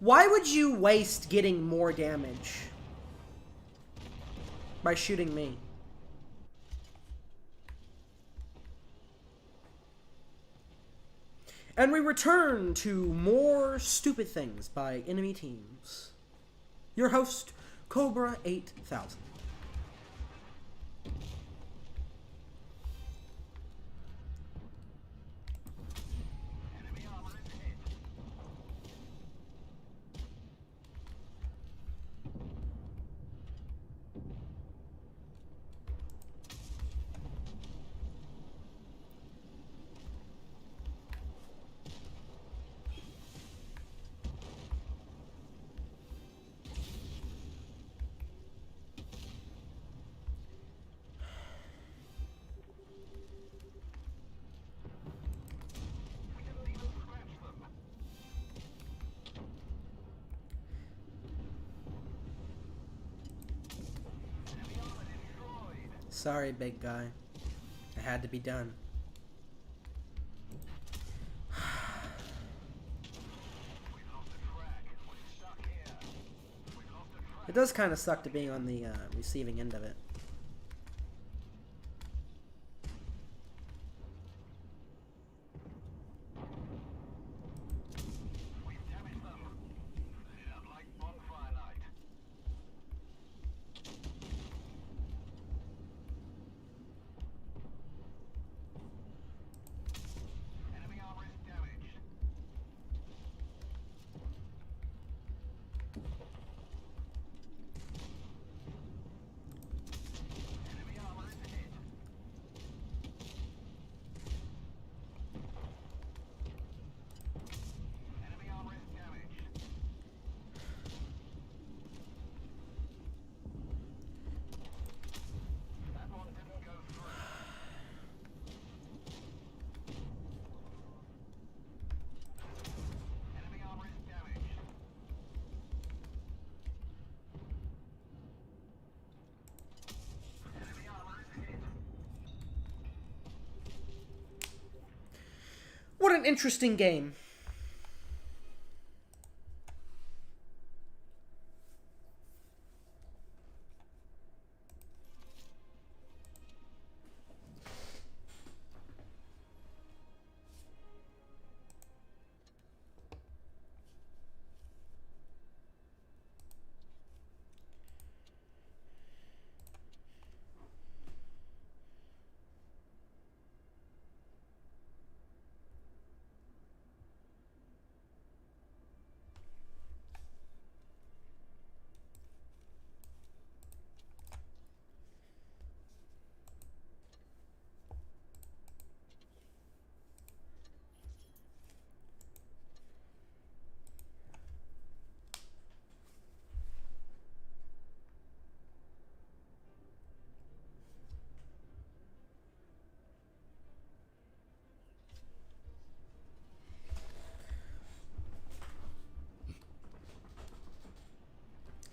Why would you waste getting more damage by shooting me? And we return to more stupid things by enemy teams. Your host, Cobra 8000. Sorry, big guy. It had to be done. It does kind of suck to be on the receiving end of it. What an interesting game.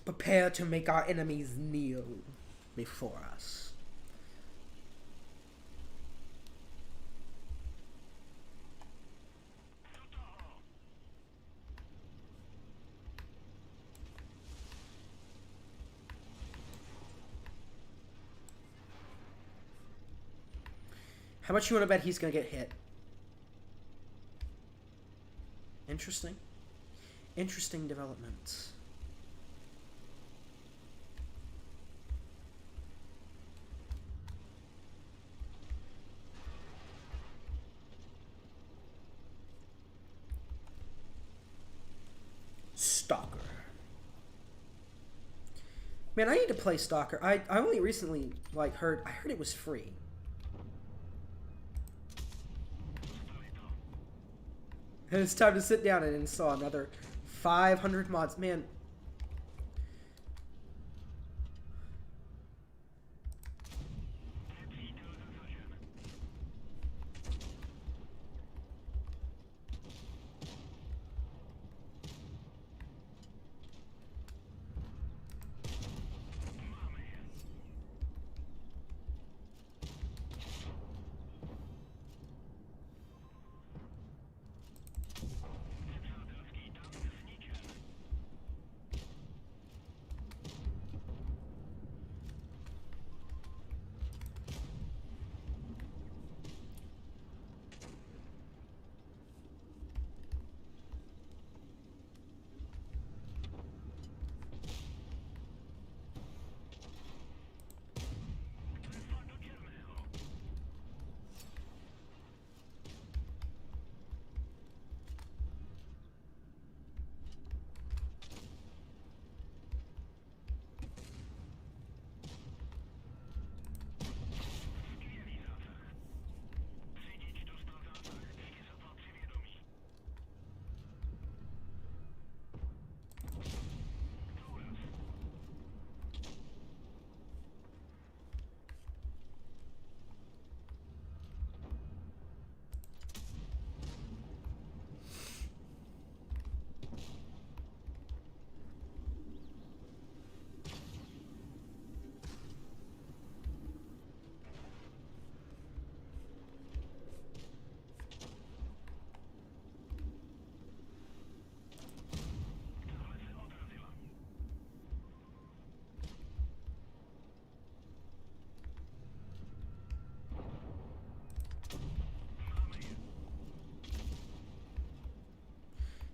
Prepare to make our enemies kneel before us. How much you want to bet he's going to get hit? Interesting. Interesting developments. Stalker. Man, I need to play Stalker. I only recently heard it was free. And it's time to sit down and install another 500 mods. Man.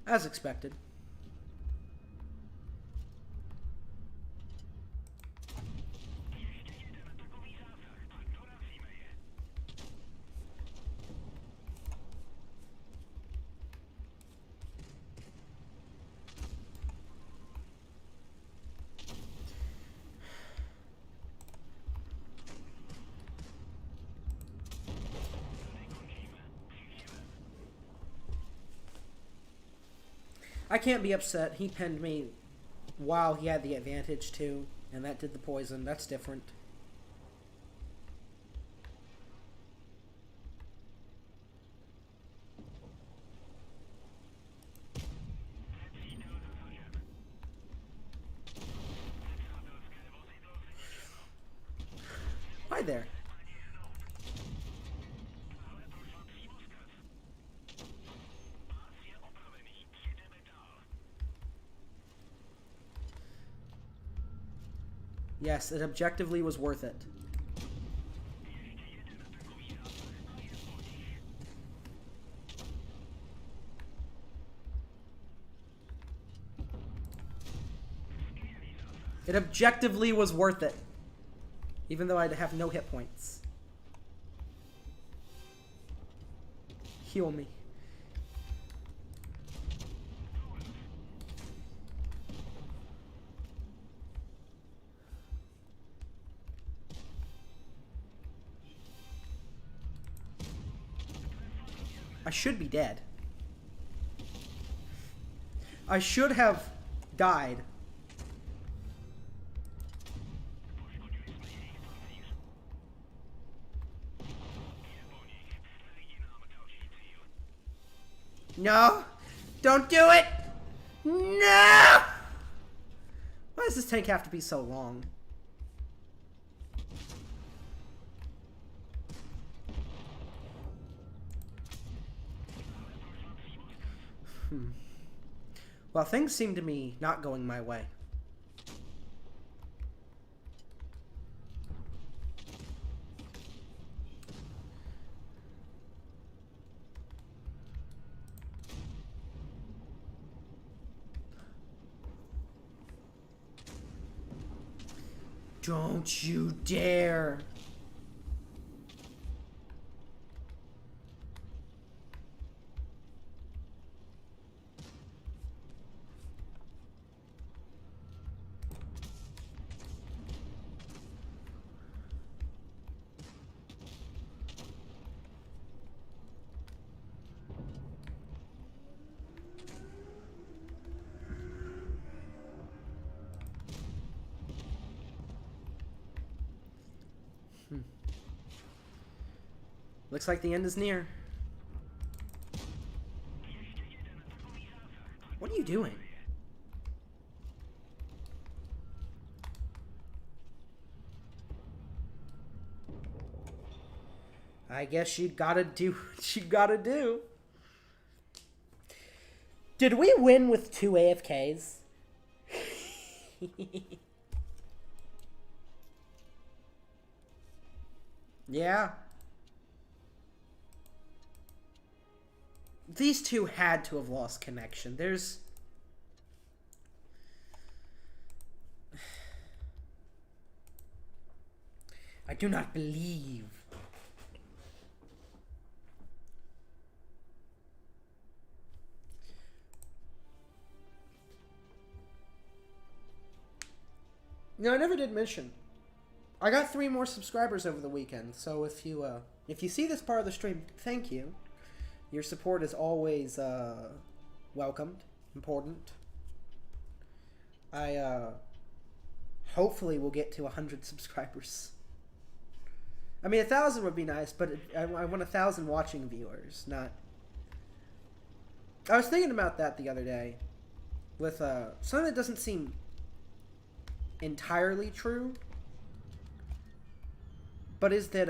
As expected. I can't be upset. He pinned me while he had the advantage too, and that did the poison. That's different. Hi there. Yes, it objectively was worth it. It objectively was worth it. Even though I'd have no hit points. Heal me. I should be dead. I should have died. No! Don't do it! No! Why does this tank have to be so long? Well, things seem to be not going my way. Don't you dare! Looks like the end is near. What are you doing? I guess she gotta do what she gotta do. Did we win with 2 AFKs? Yeah. These two had to have lost connection. There's... I do not believe. No, I never did mention. I got 3 more subscribers over the weekend, so if you see this part of the stream, thank you. Your support is always welcomed, important. I hopefully will get to 100 subscribers. I mean, 1,000 would be nice, but I want 1,000 watching viewers, not... I was thinking about that the other day with something that doesn't seem entirely true, but is that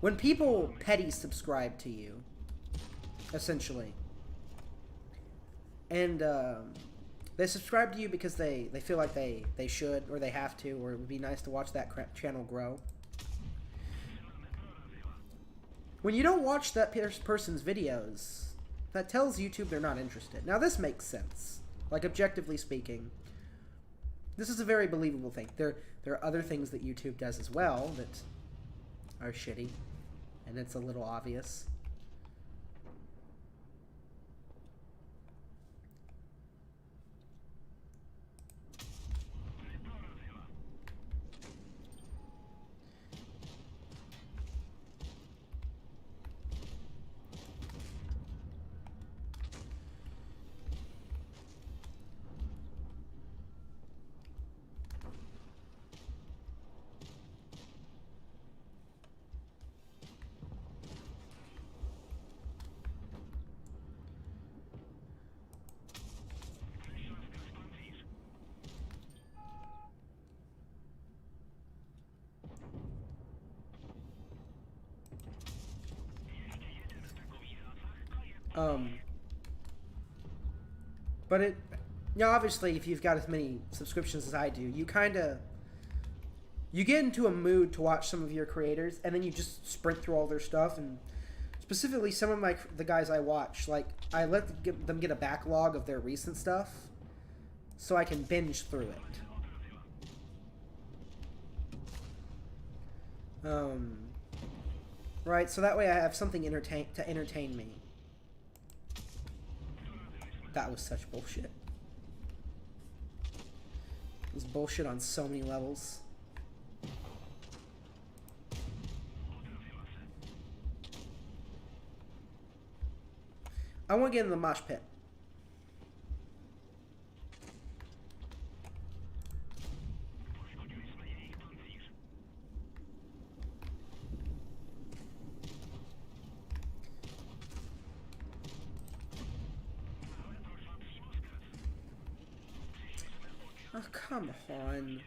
when people petty subscribe to you, essentially, and they subscribe to you because they feel like they should, or they have to, or it would be nice to watch that channel grow. When you don't watch that person's videos, that tells YouTube they're not interested. Now this makes sense. Like, objectively speaking, this is a very believable thing. There are other things that YouTube does as well that are shitty, and it's a little obvious. But it, you know, obviously, if you've got as many subscriptions as I do, you get into a mood to watch some of your creators, and then you just sprint through all their stuff. And specifically, some of the guys I watch, like, I let them get a backlog of their recent stuff, so I can binge through it. Right, so that way I have something to entertain me. That was such bullshit. It was bullshit on so many levels. I want to get in the mosh pit. Oh, come on.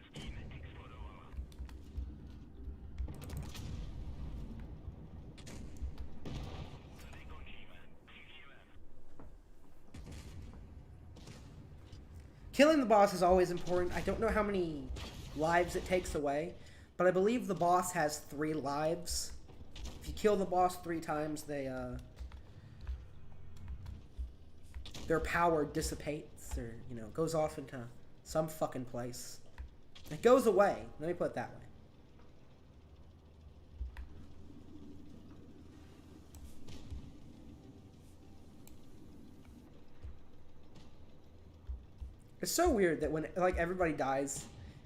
Killing the boss is always important. I don't know how many lives it takes away, but I believe the boss has 3 lives. If you kill the boss 3 times, their power dissipates, or, you know, goes off into some fucking place. It goes away. Let me put it that way. It's so weird that when, like, everybody dies,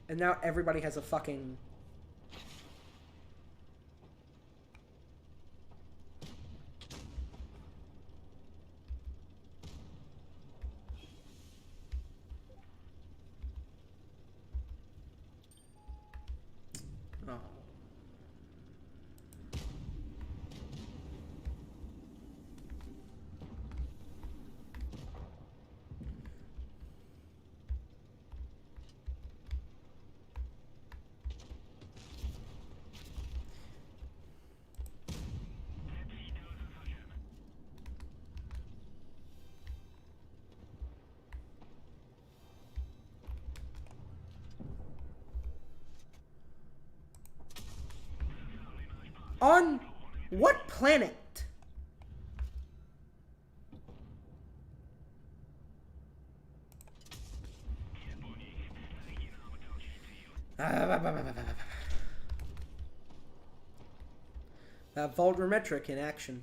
and now everybody has a fucking... Oh. On what planet? Voltrometric in action.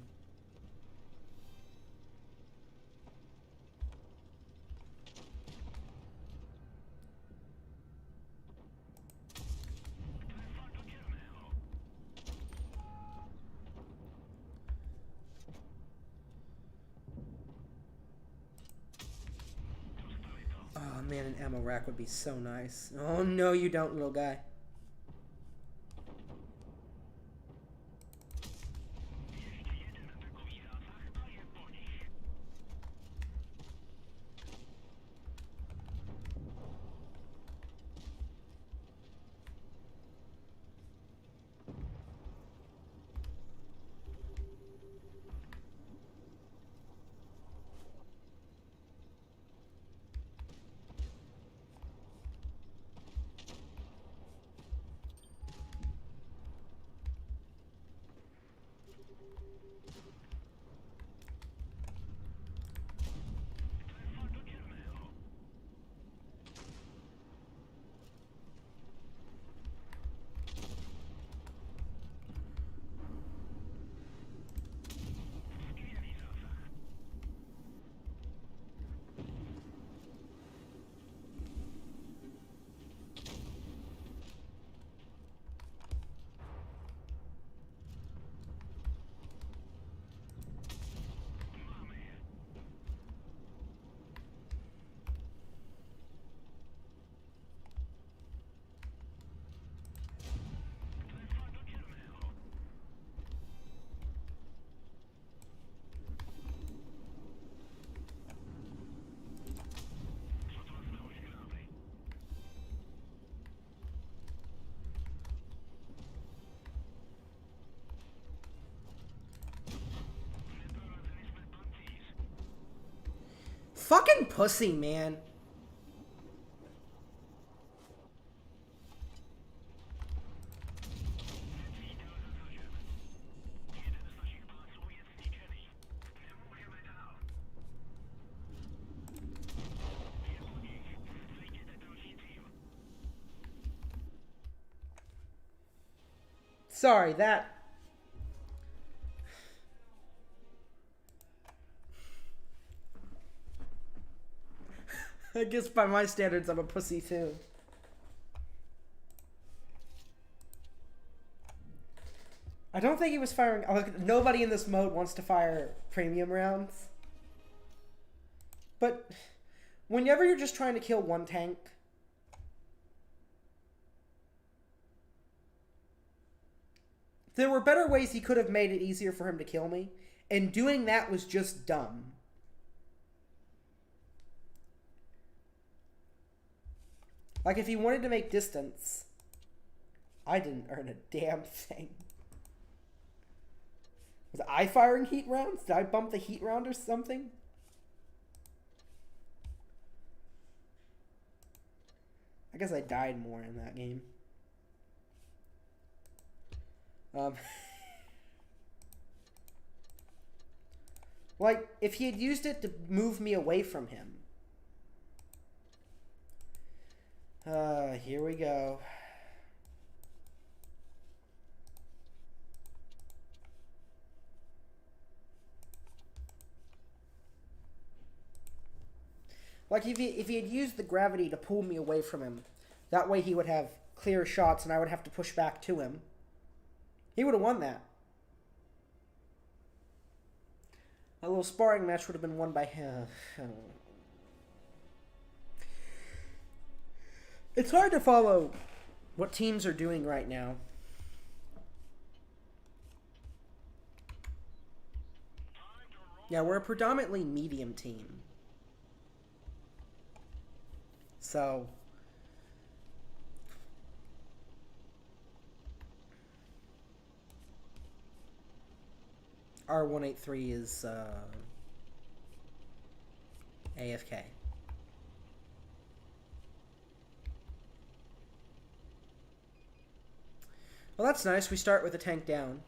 Oh man, an ammo rack would be so nice. Oh no, you don't, little guy. Fucking pussy, man. Sorry, that... I guess by my standards, I'm a pussy too. I don't think he was firing... Nobody in this mode wants to fire premium rounds. But whenever you're just trying to kill one tank... There were better ways he could have made it easier for him to kill me. And doing that was just dumb. Like, if he wanted to make distance, I didn't earn a damn thing. Was I firing heat rounds? Did I bump the heat round or something? I guess I died more in that game. Like, if he had used it to move me away from him. Here we go. Like, if he had used the gravity to pull me away from him, that way he would have clear shots and I would have to push back to him. He would have won that. A little sparring match would have been won by him. It's hard to follow what teams are doing right now. Yeah, we're a predominantly medium team. So... R183 is AFK. Well, that's nice. We start with a tank down.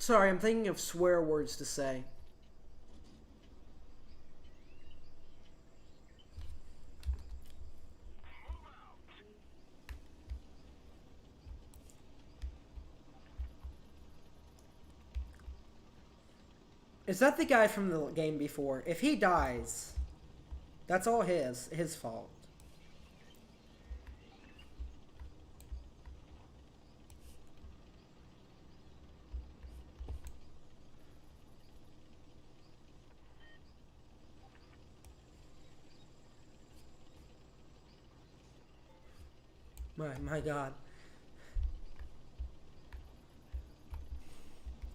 Sorry, I'm thinking of swear words to say. Is that the guy from the game before? If he dies, that's all his fault. My God.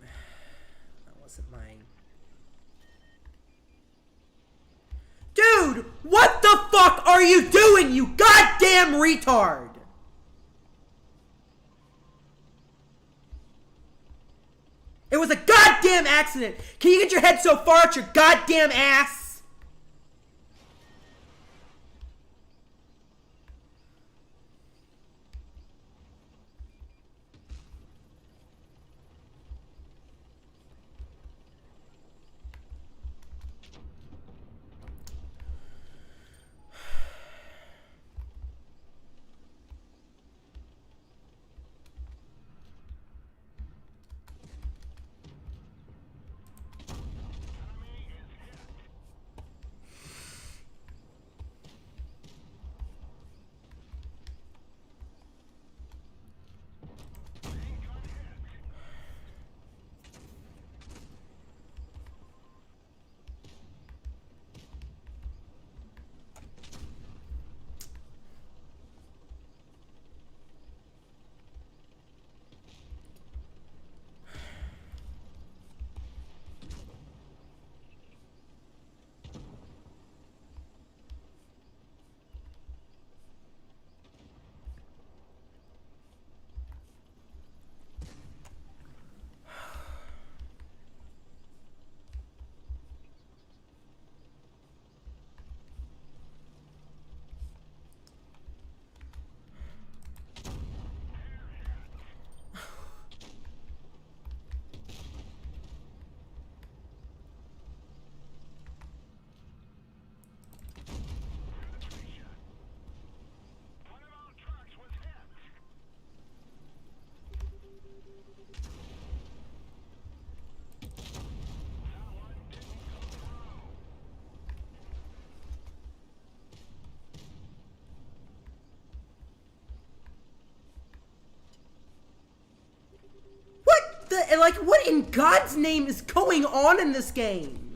That wasn't mine. Dude, what the fuck are you doing, you goddamn retard? It was a goddamn accident. Can you get your head so far out your goddamn ass? Like, what in God's name is going on in this game?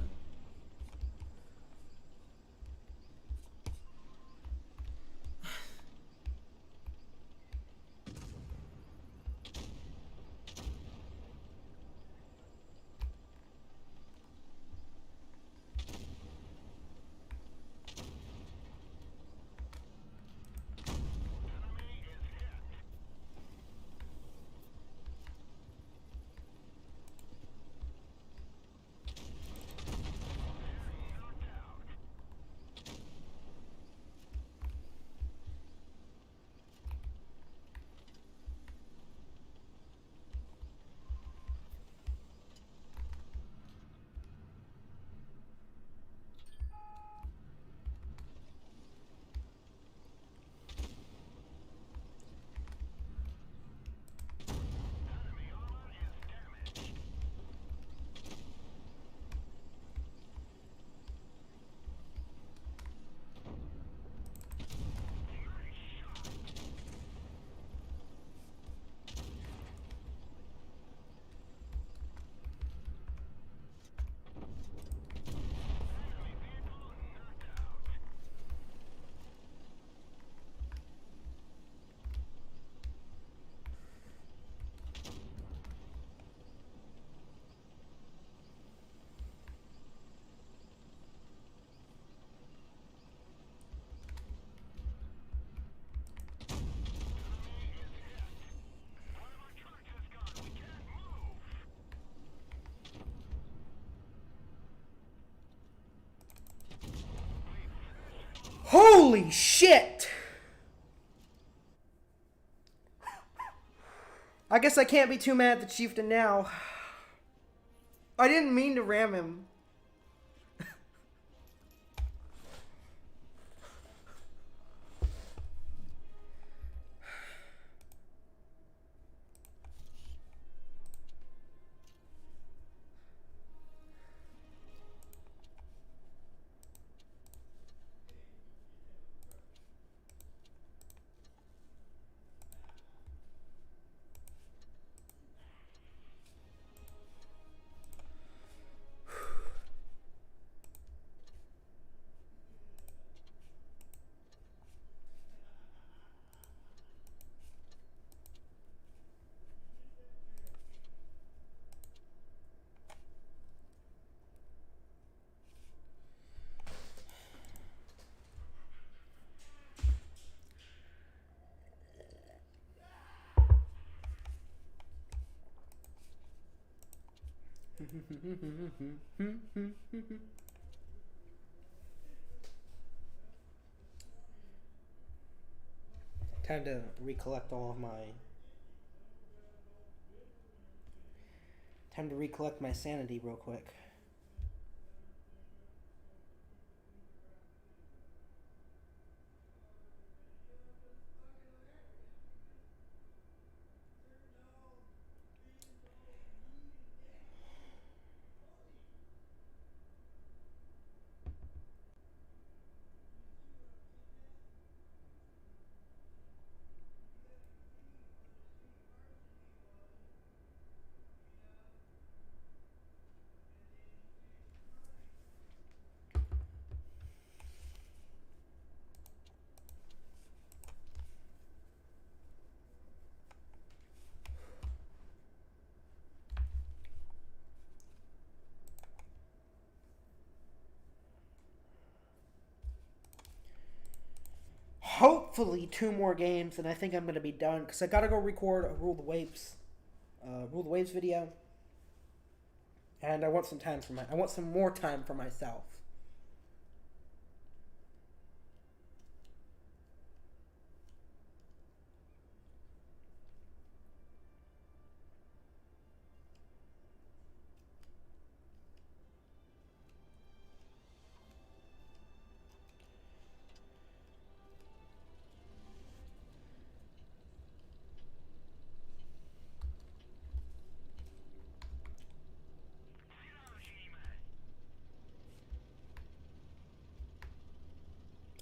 Holy shit! I guess I can't be too mad at the chieftain now. I didn't mean to ram him. Time to recollect all of my... Time to recollect my sanity real quick. Hopefully 2 more games, and I think I'm going to be done, because I got to go record a Rule the Waves video, and I want some time for I want some more time for myself.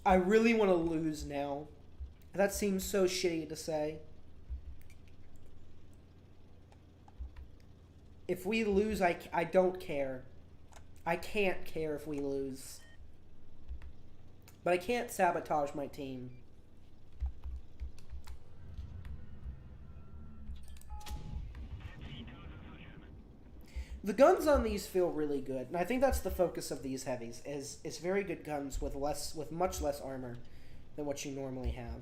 I really want to lose now. That seems so shitty to say. If we lose, I don't care. I can't care if we lose. But I can't sabotage my team. The guns on these feel really good, and I think that's the focus of these heavies. Is very good guns with much less armor than what you normally have.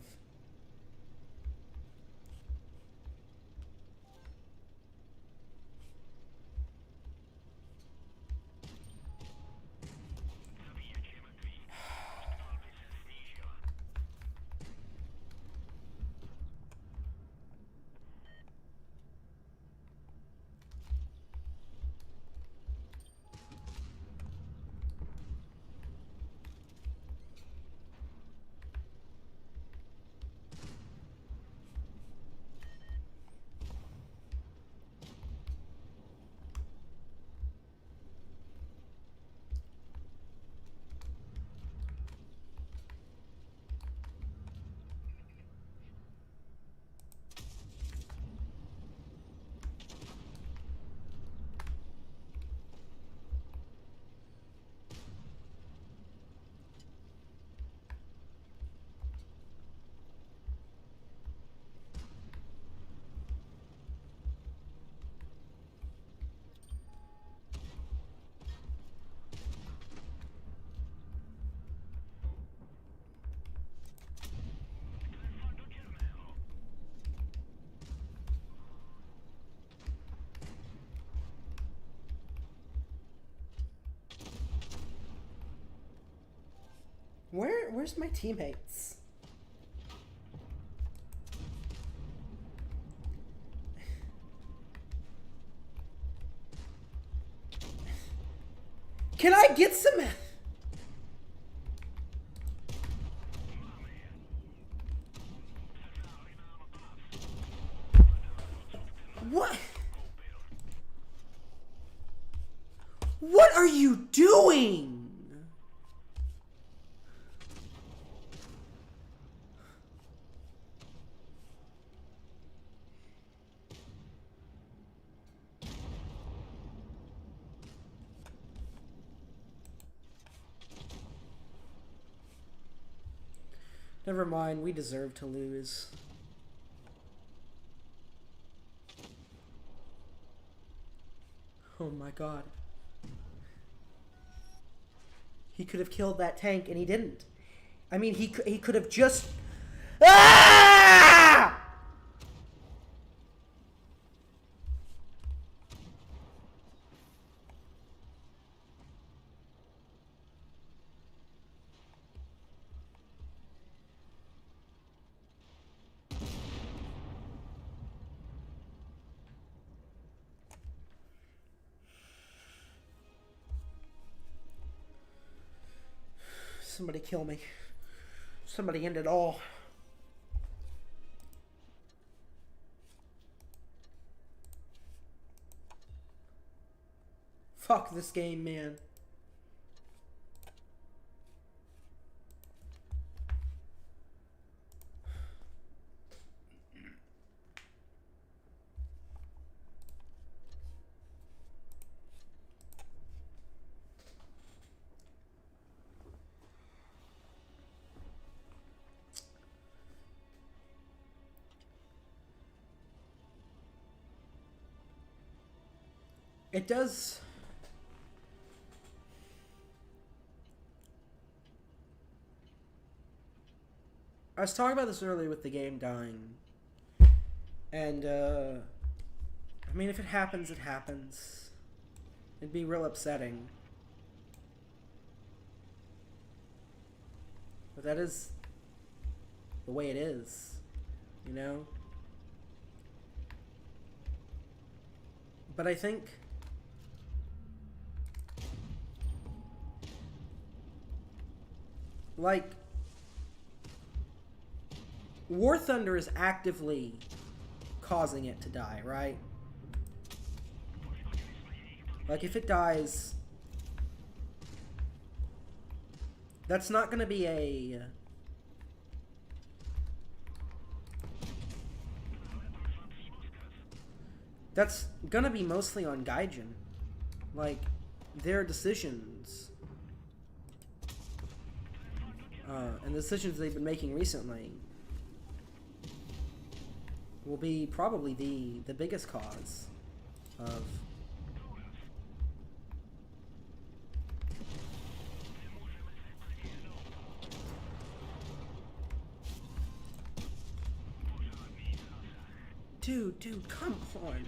Where's my teammates? Can I get some... What? What are you doing? Never mind, we deserve to lose. Oh my god. He could have killed that tank and he didn't. I mean, he could have just... Ah! Somebody kill me. Somebody end it all. Fuck this game, man. It does... I was talking about this earlier with the game dying. And, I mean, if it happens, it happens. It'd be real upsetting. But that is the way it is, you know? But I think... like... War Thunder is actively causing it to die, right? Like, if it dies... that's not gonna be a... that's gonna be mostly on Gaijin. Like, their decisions. And the decisions they've been making recently will be probably the biggest cause of... Dude, come on.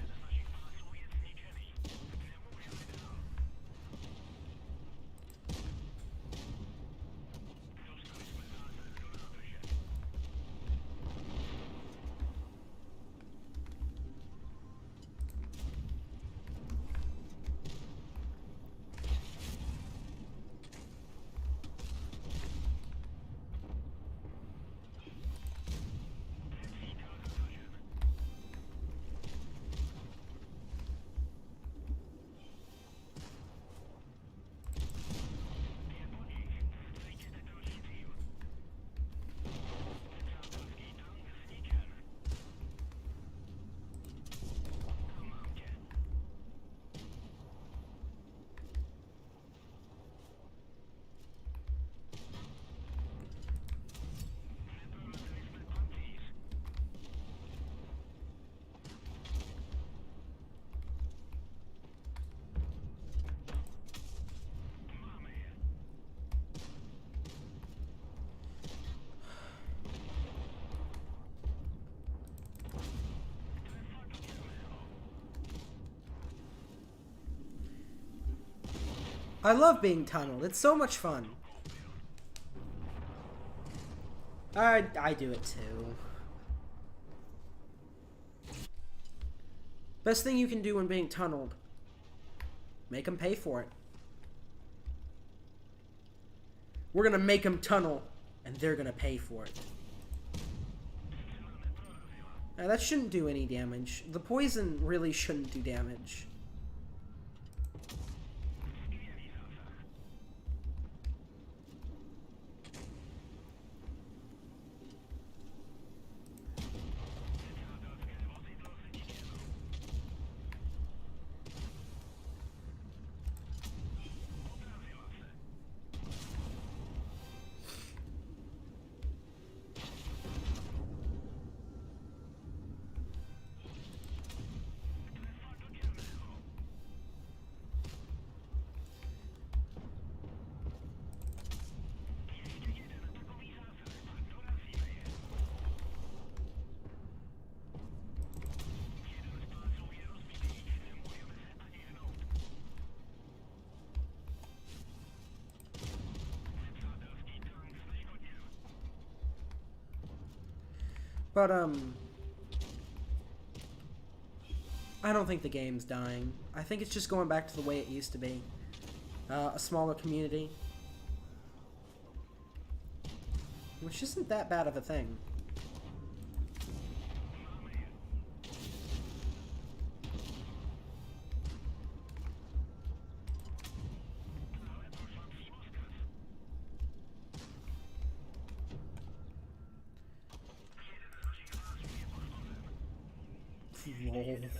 I love being tunneled. It's so much fun. I do it too. Best thing you can do when being tunneled. Make them pay for it. We're gonna make them tunnel, and they're gonna pay for it. Now, that shouldn't do any damage. The poison really shouldn't do damage. But, I don't think the game's dying. I think it's just going back to the way it used to be. A smaller community. Which isn't that bad of a thing. Lol. Goodness.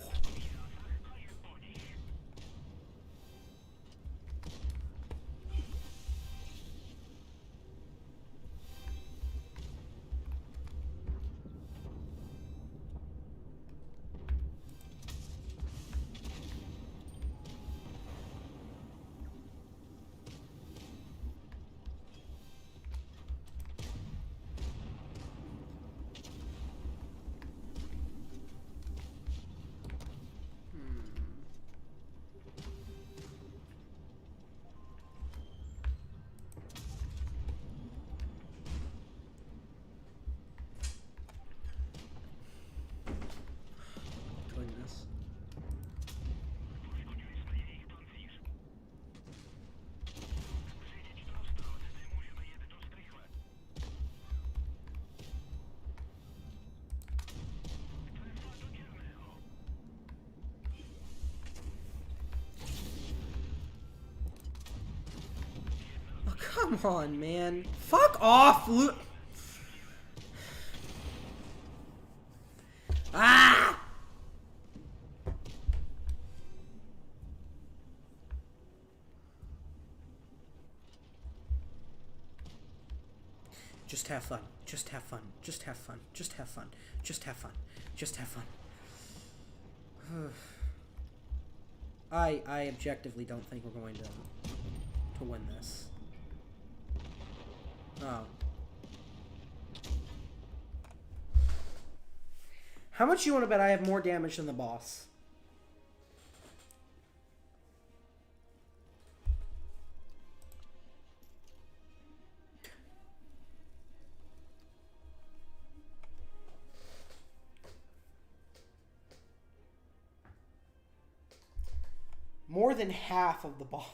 Oh, come on, man. Fuck off, Luke. Ah! Just have fun. Just have fun. Just have fun. Just have fun. Just have fun. Just have fun. I objectively don't think we're going to win this. Oh. How much you want to bet I have more damage than the boss? More than half of the boss.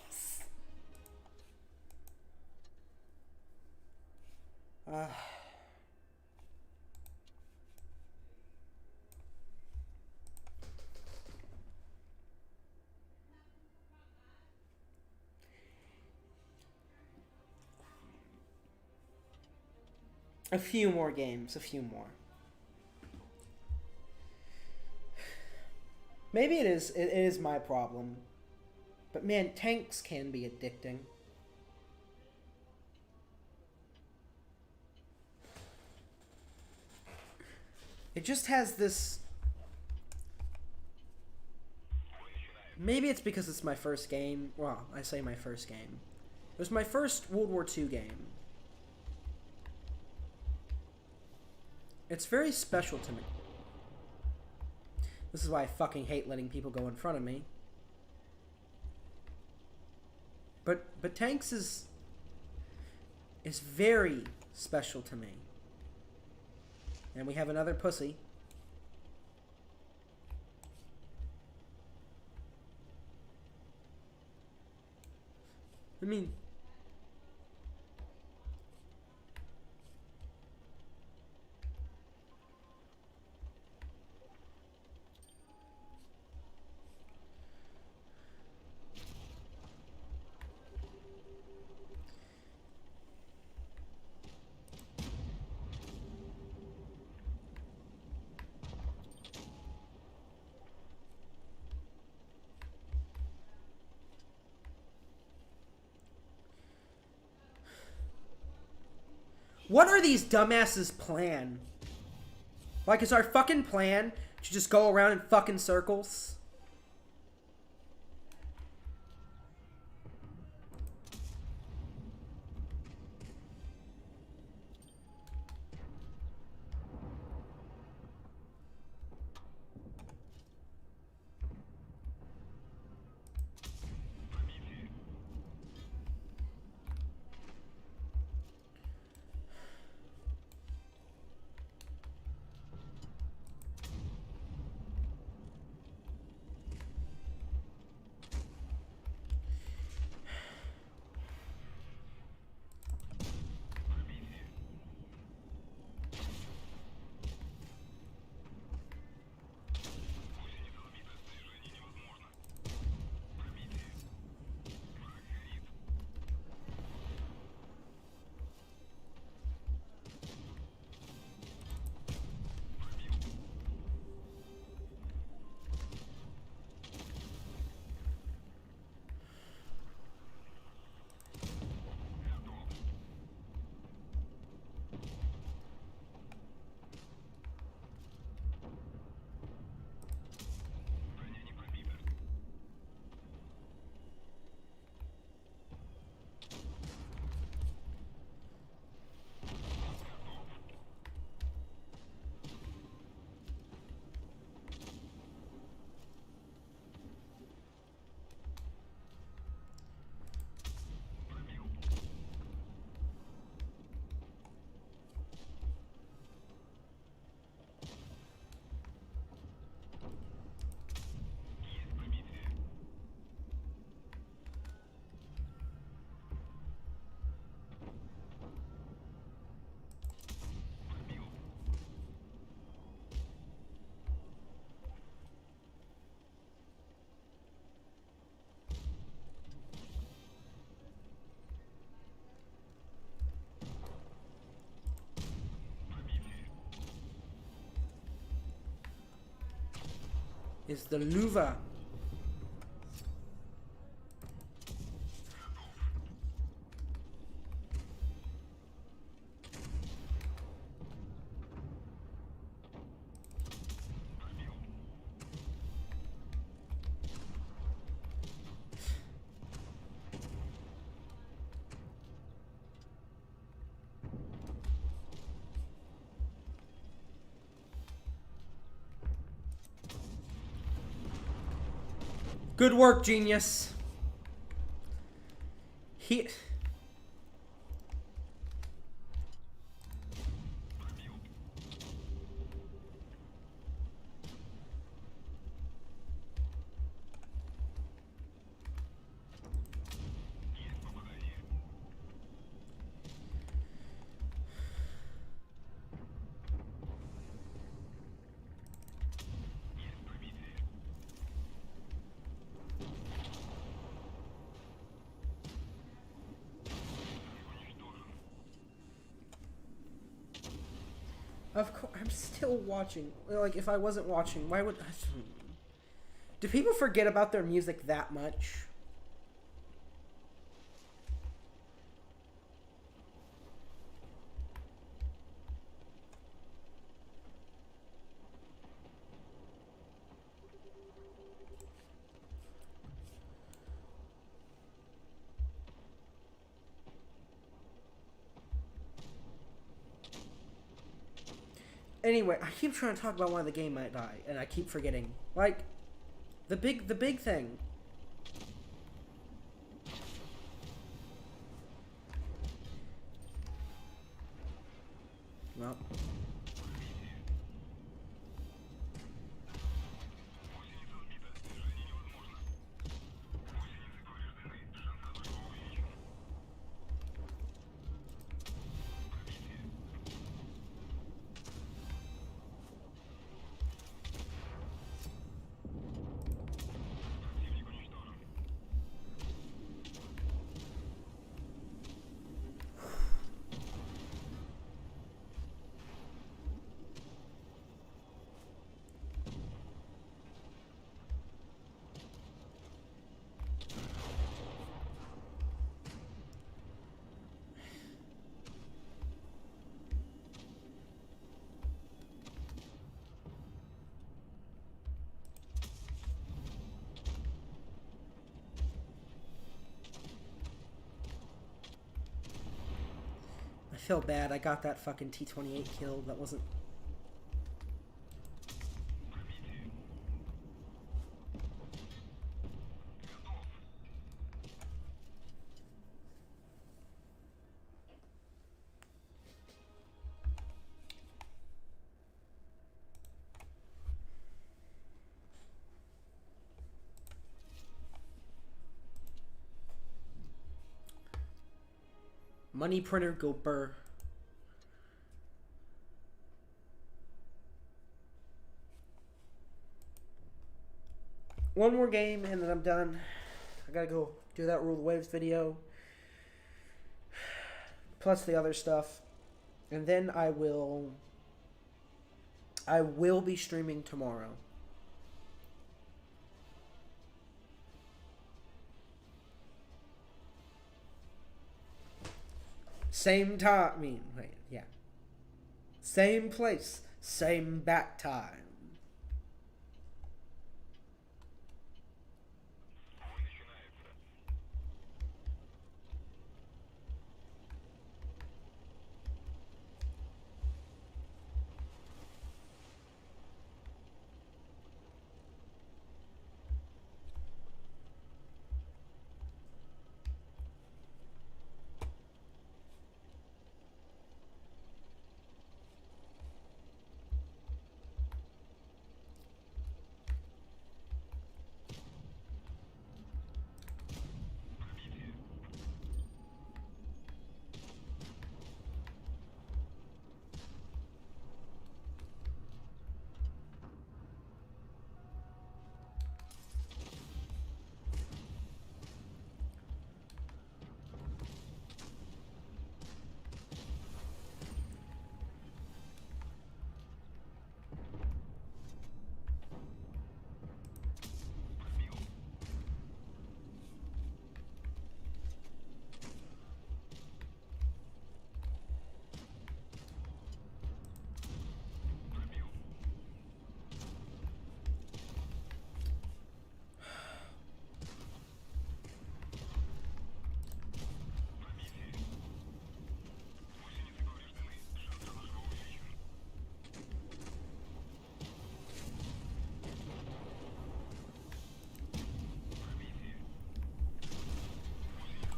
A few more games, a few more. Maybe it is my problem. But man, tanks can be addicting. It just has this... Maybe it's because it's my first game. Well, I say my first game. It was my first World War II game. It's very special to me. This is why I fucking hate letting people go in front of me. But tanks is very special to me. And we have another pussy. I mean, What are these dumbasses' plan? Like, is our fucking plan to just go around in fucking circles? Is the Luva. Good work, genius. He... Of course, I'm still watching. Like, if I wasn't watching, why would... Do people forget about their music that much? Anyway, I keep trying to talk about why the game might die, and I keep forgetting. Like, the big thing. Well. feel bad. I got that fucking T-28 kill. That wasn't... Money printer, go burr. One more game and then I'm done. I gotta go do that Rule the Waves video. Plus the other stuff. And then I will be streaming tomorrow. Same time. I mean, wait, yeah. Same place, same bat time.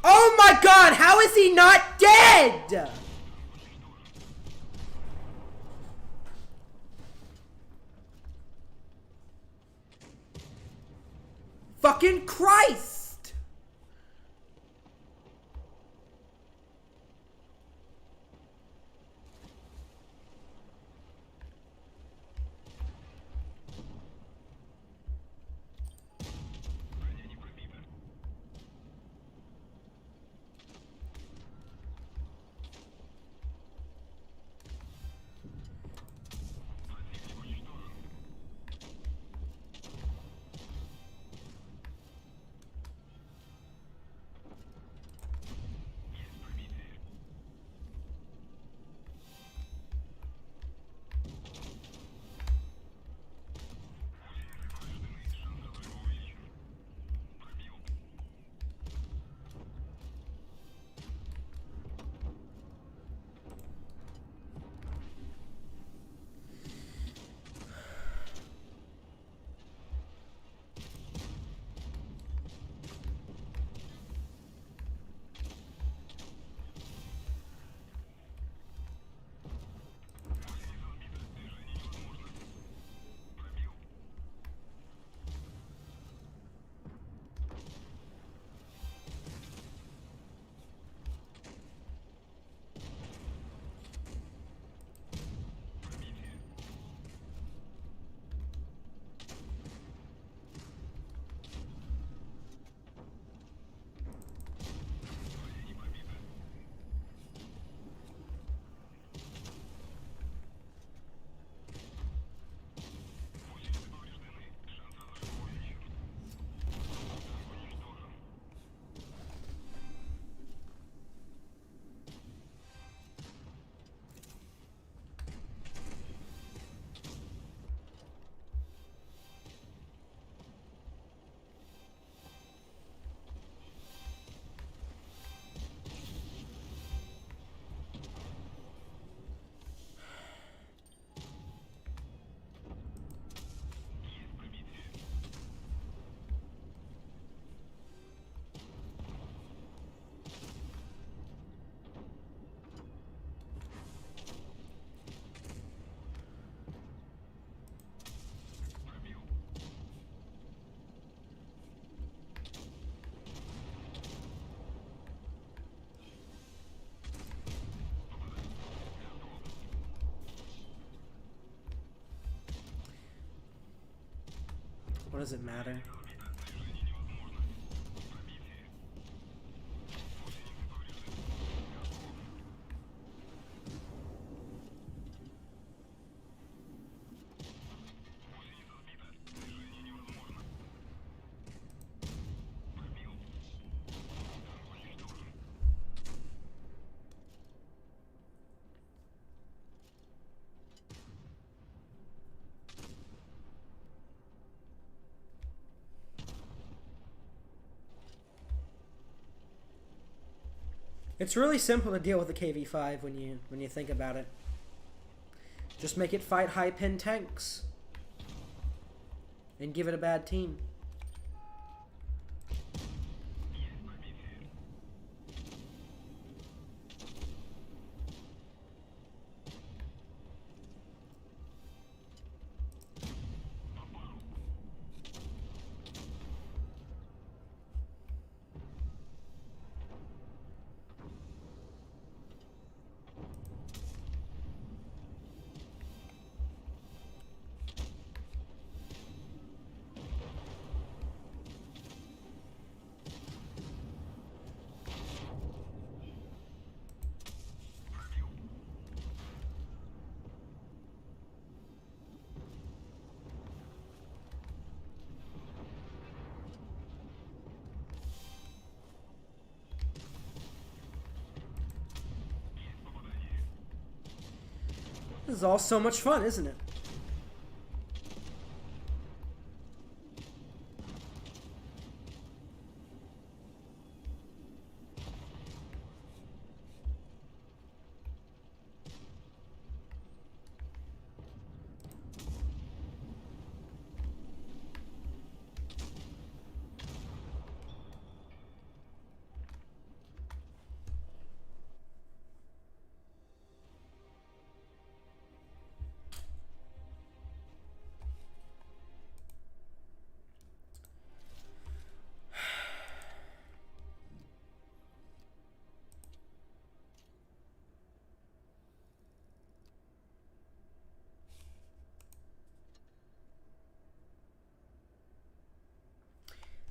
Oh my god, how is he not dead? Fucking Christ! What does it matter? It's really simple to deal with the KV-5 when you think about it. Just make it fight high pin tanks and give it a bad team. This is all so much fun, isn't it?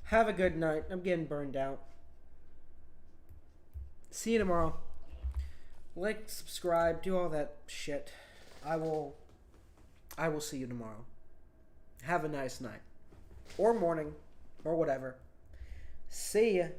Have a good night. I'm getting burned out. See you tomorrow. Like, subscribe, do all that shit. I will see you tomorrow. Have a nice night. Or morning. Or whatever. See ya.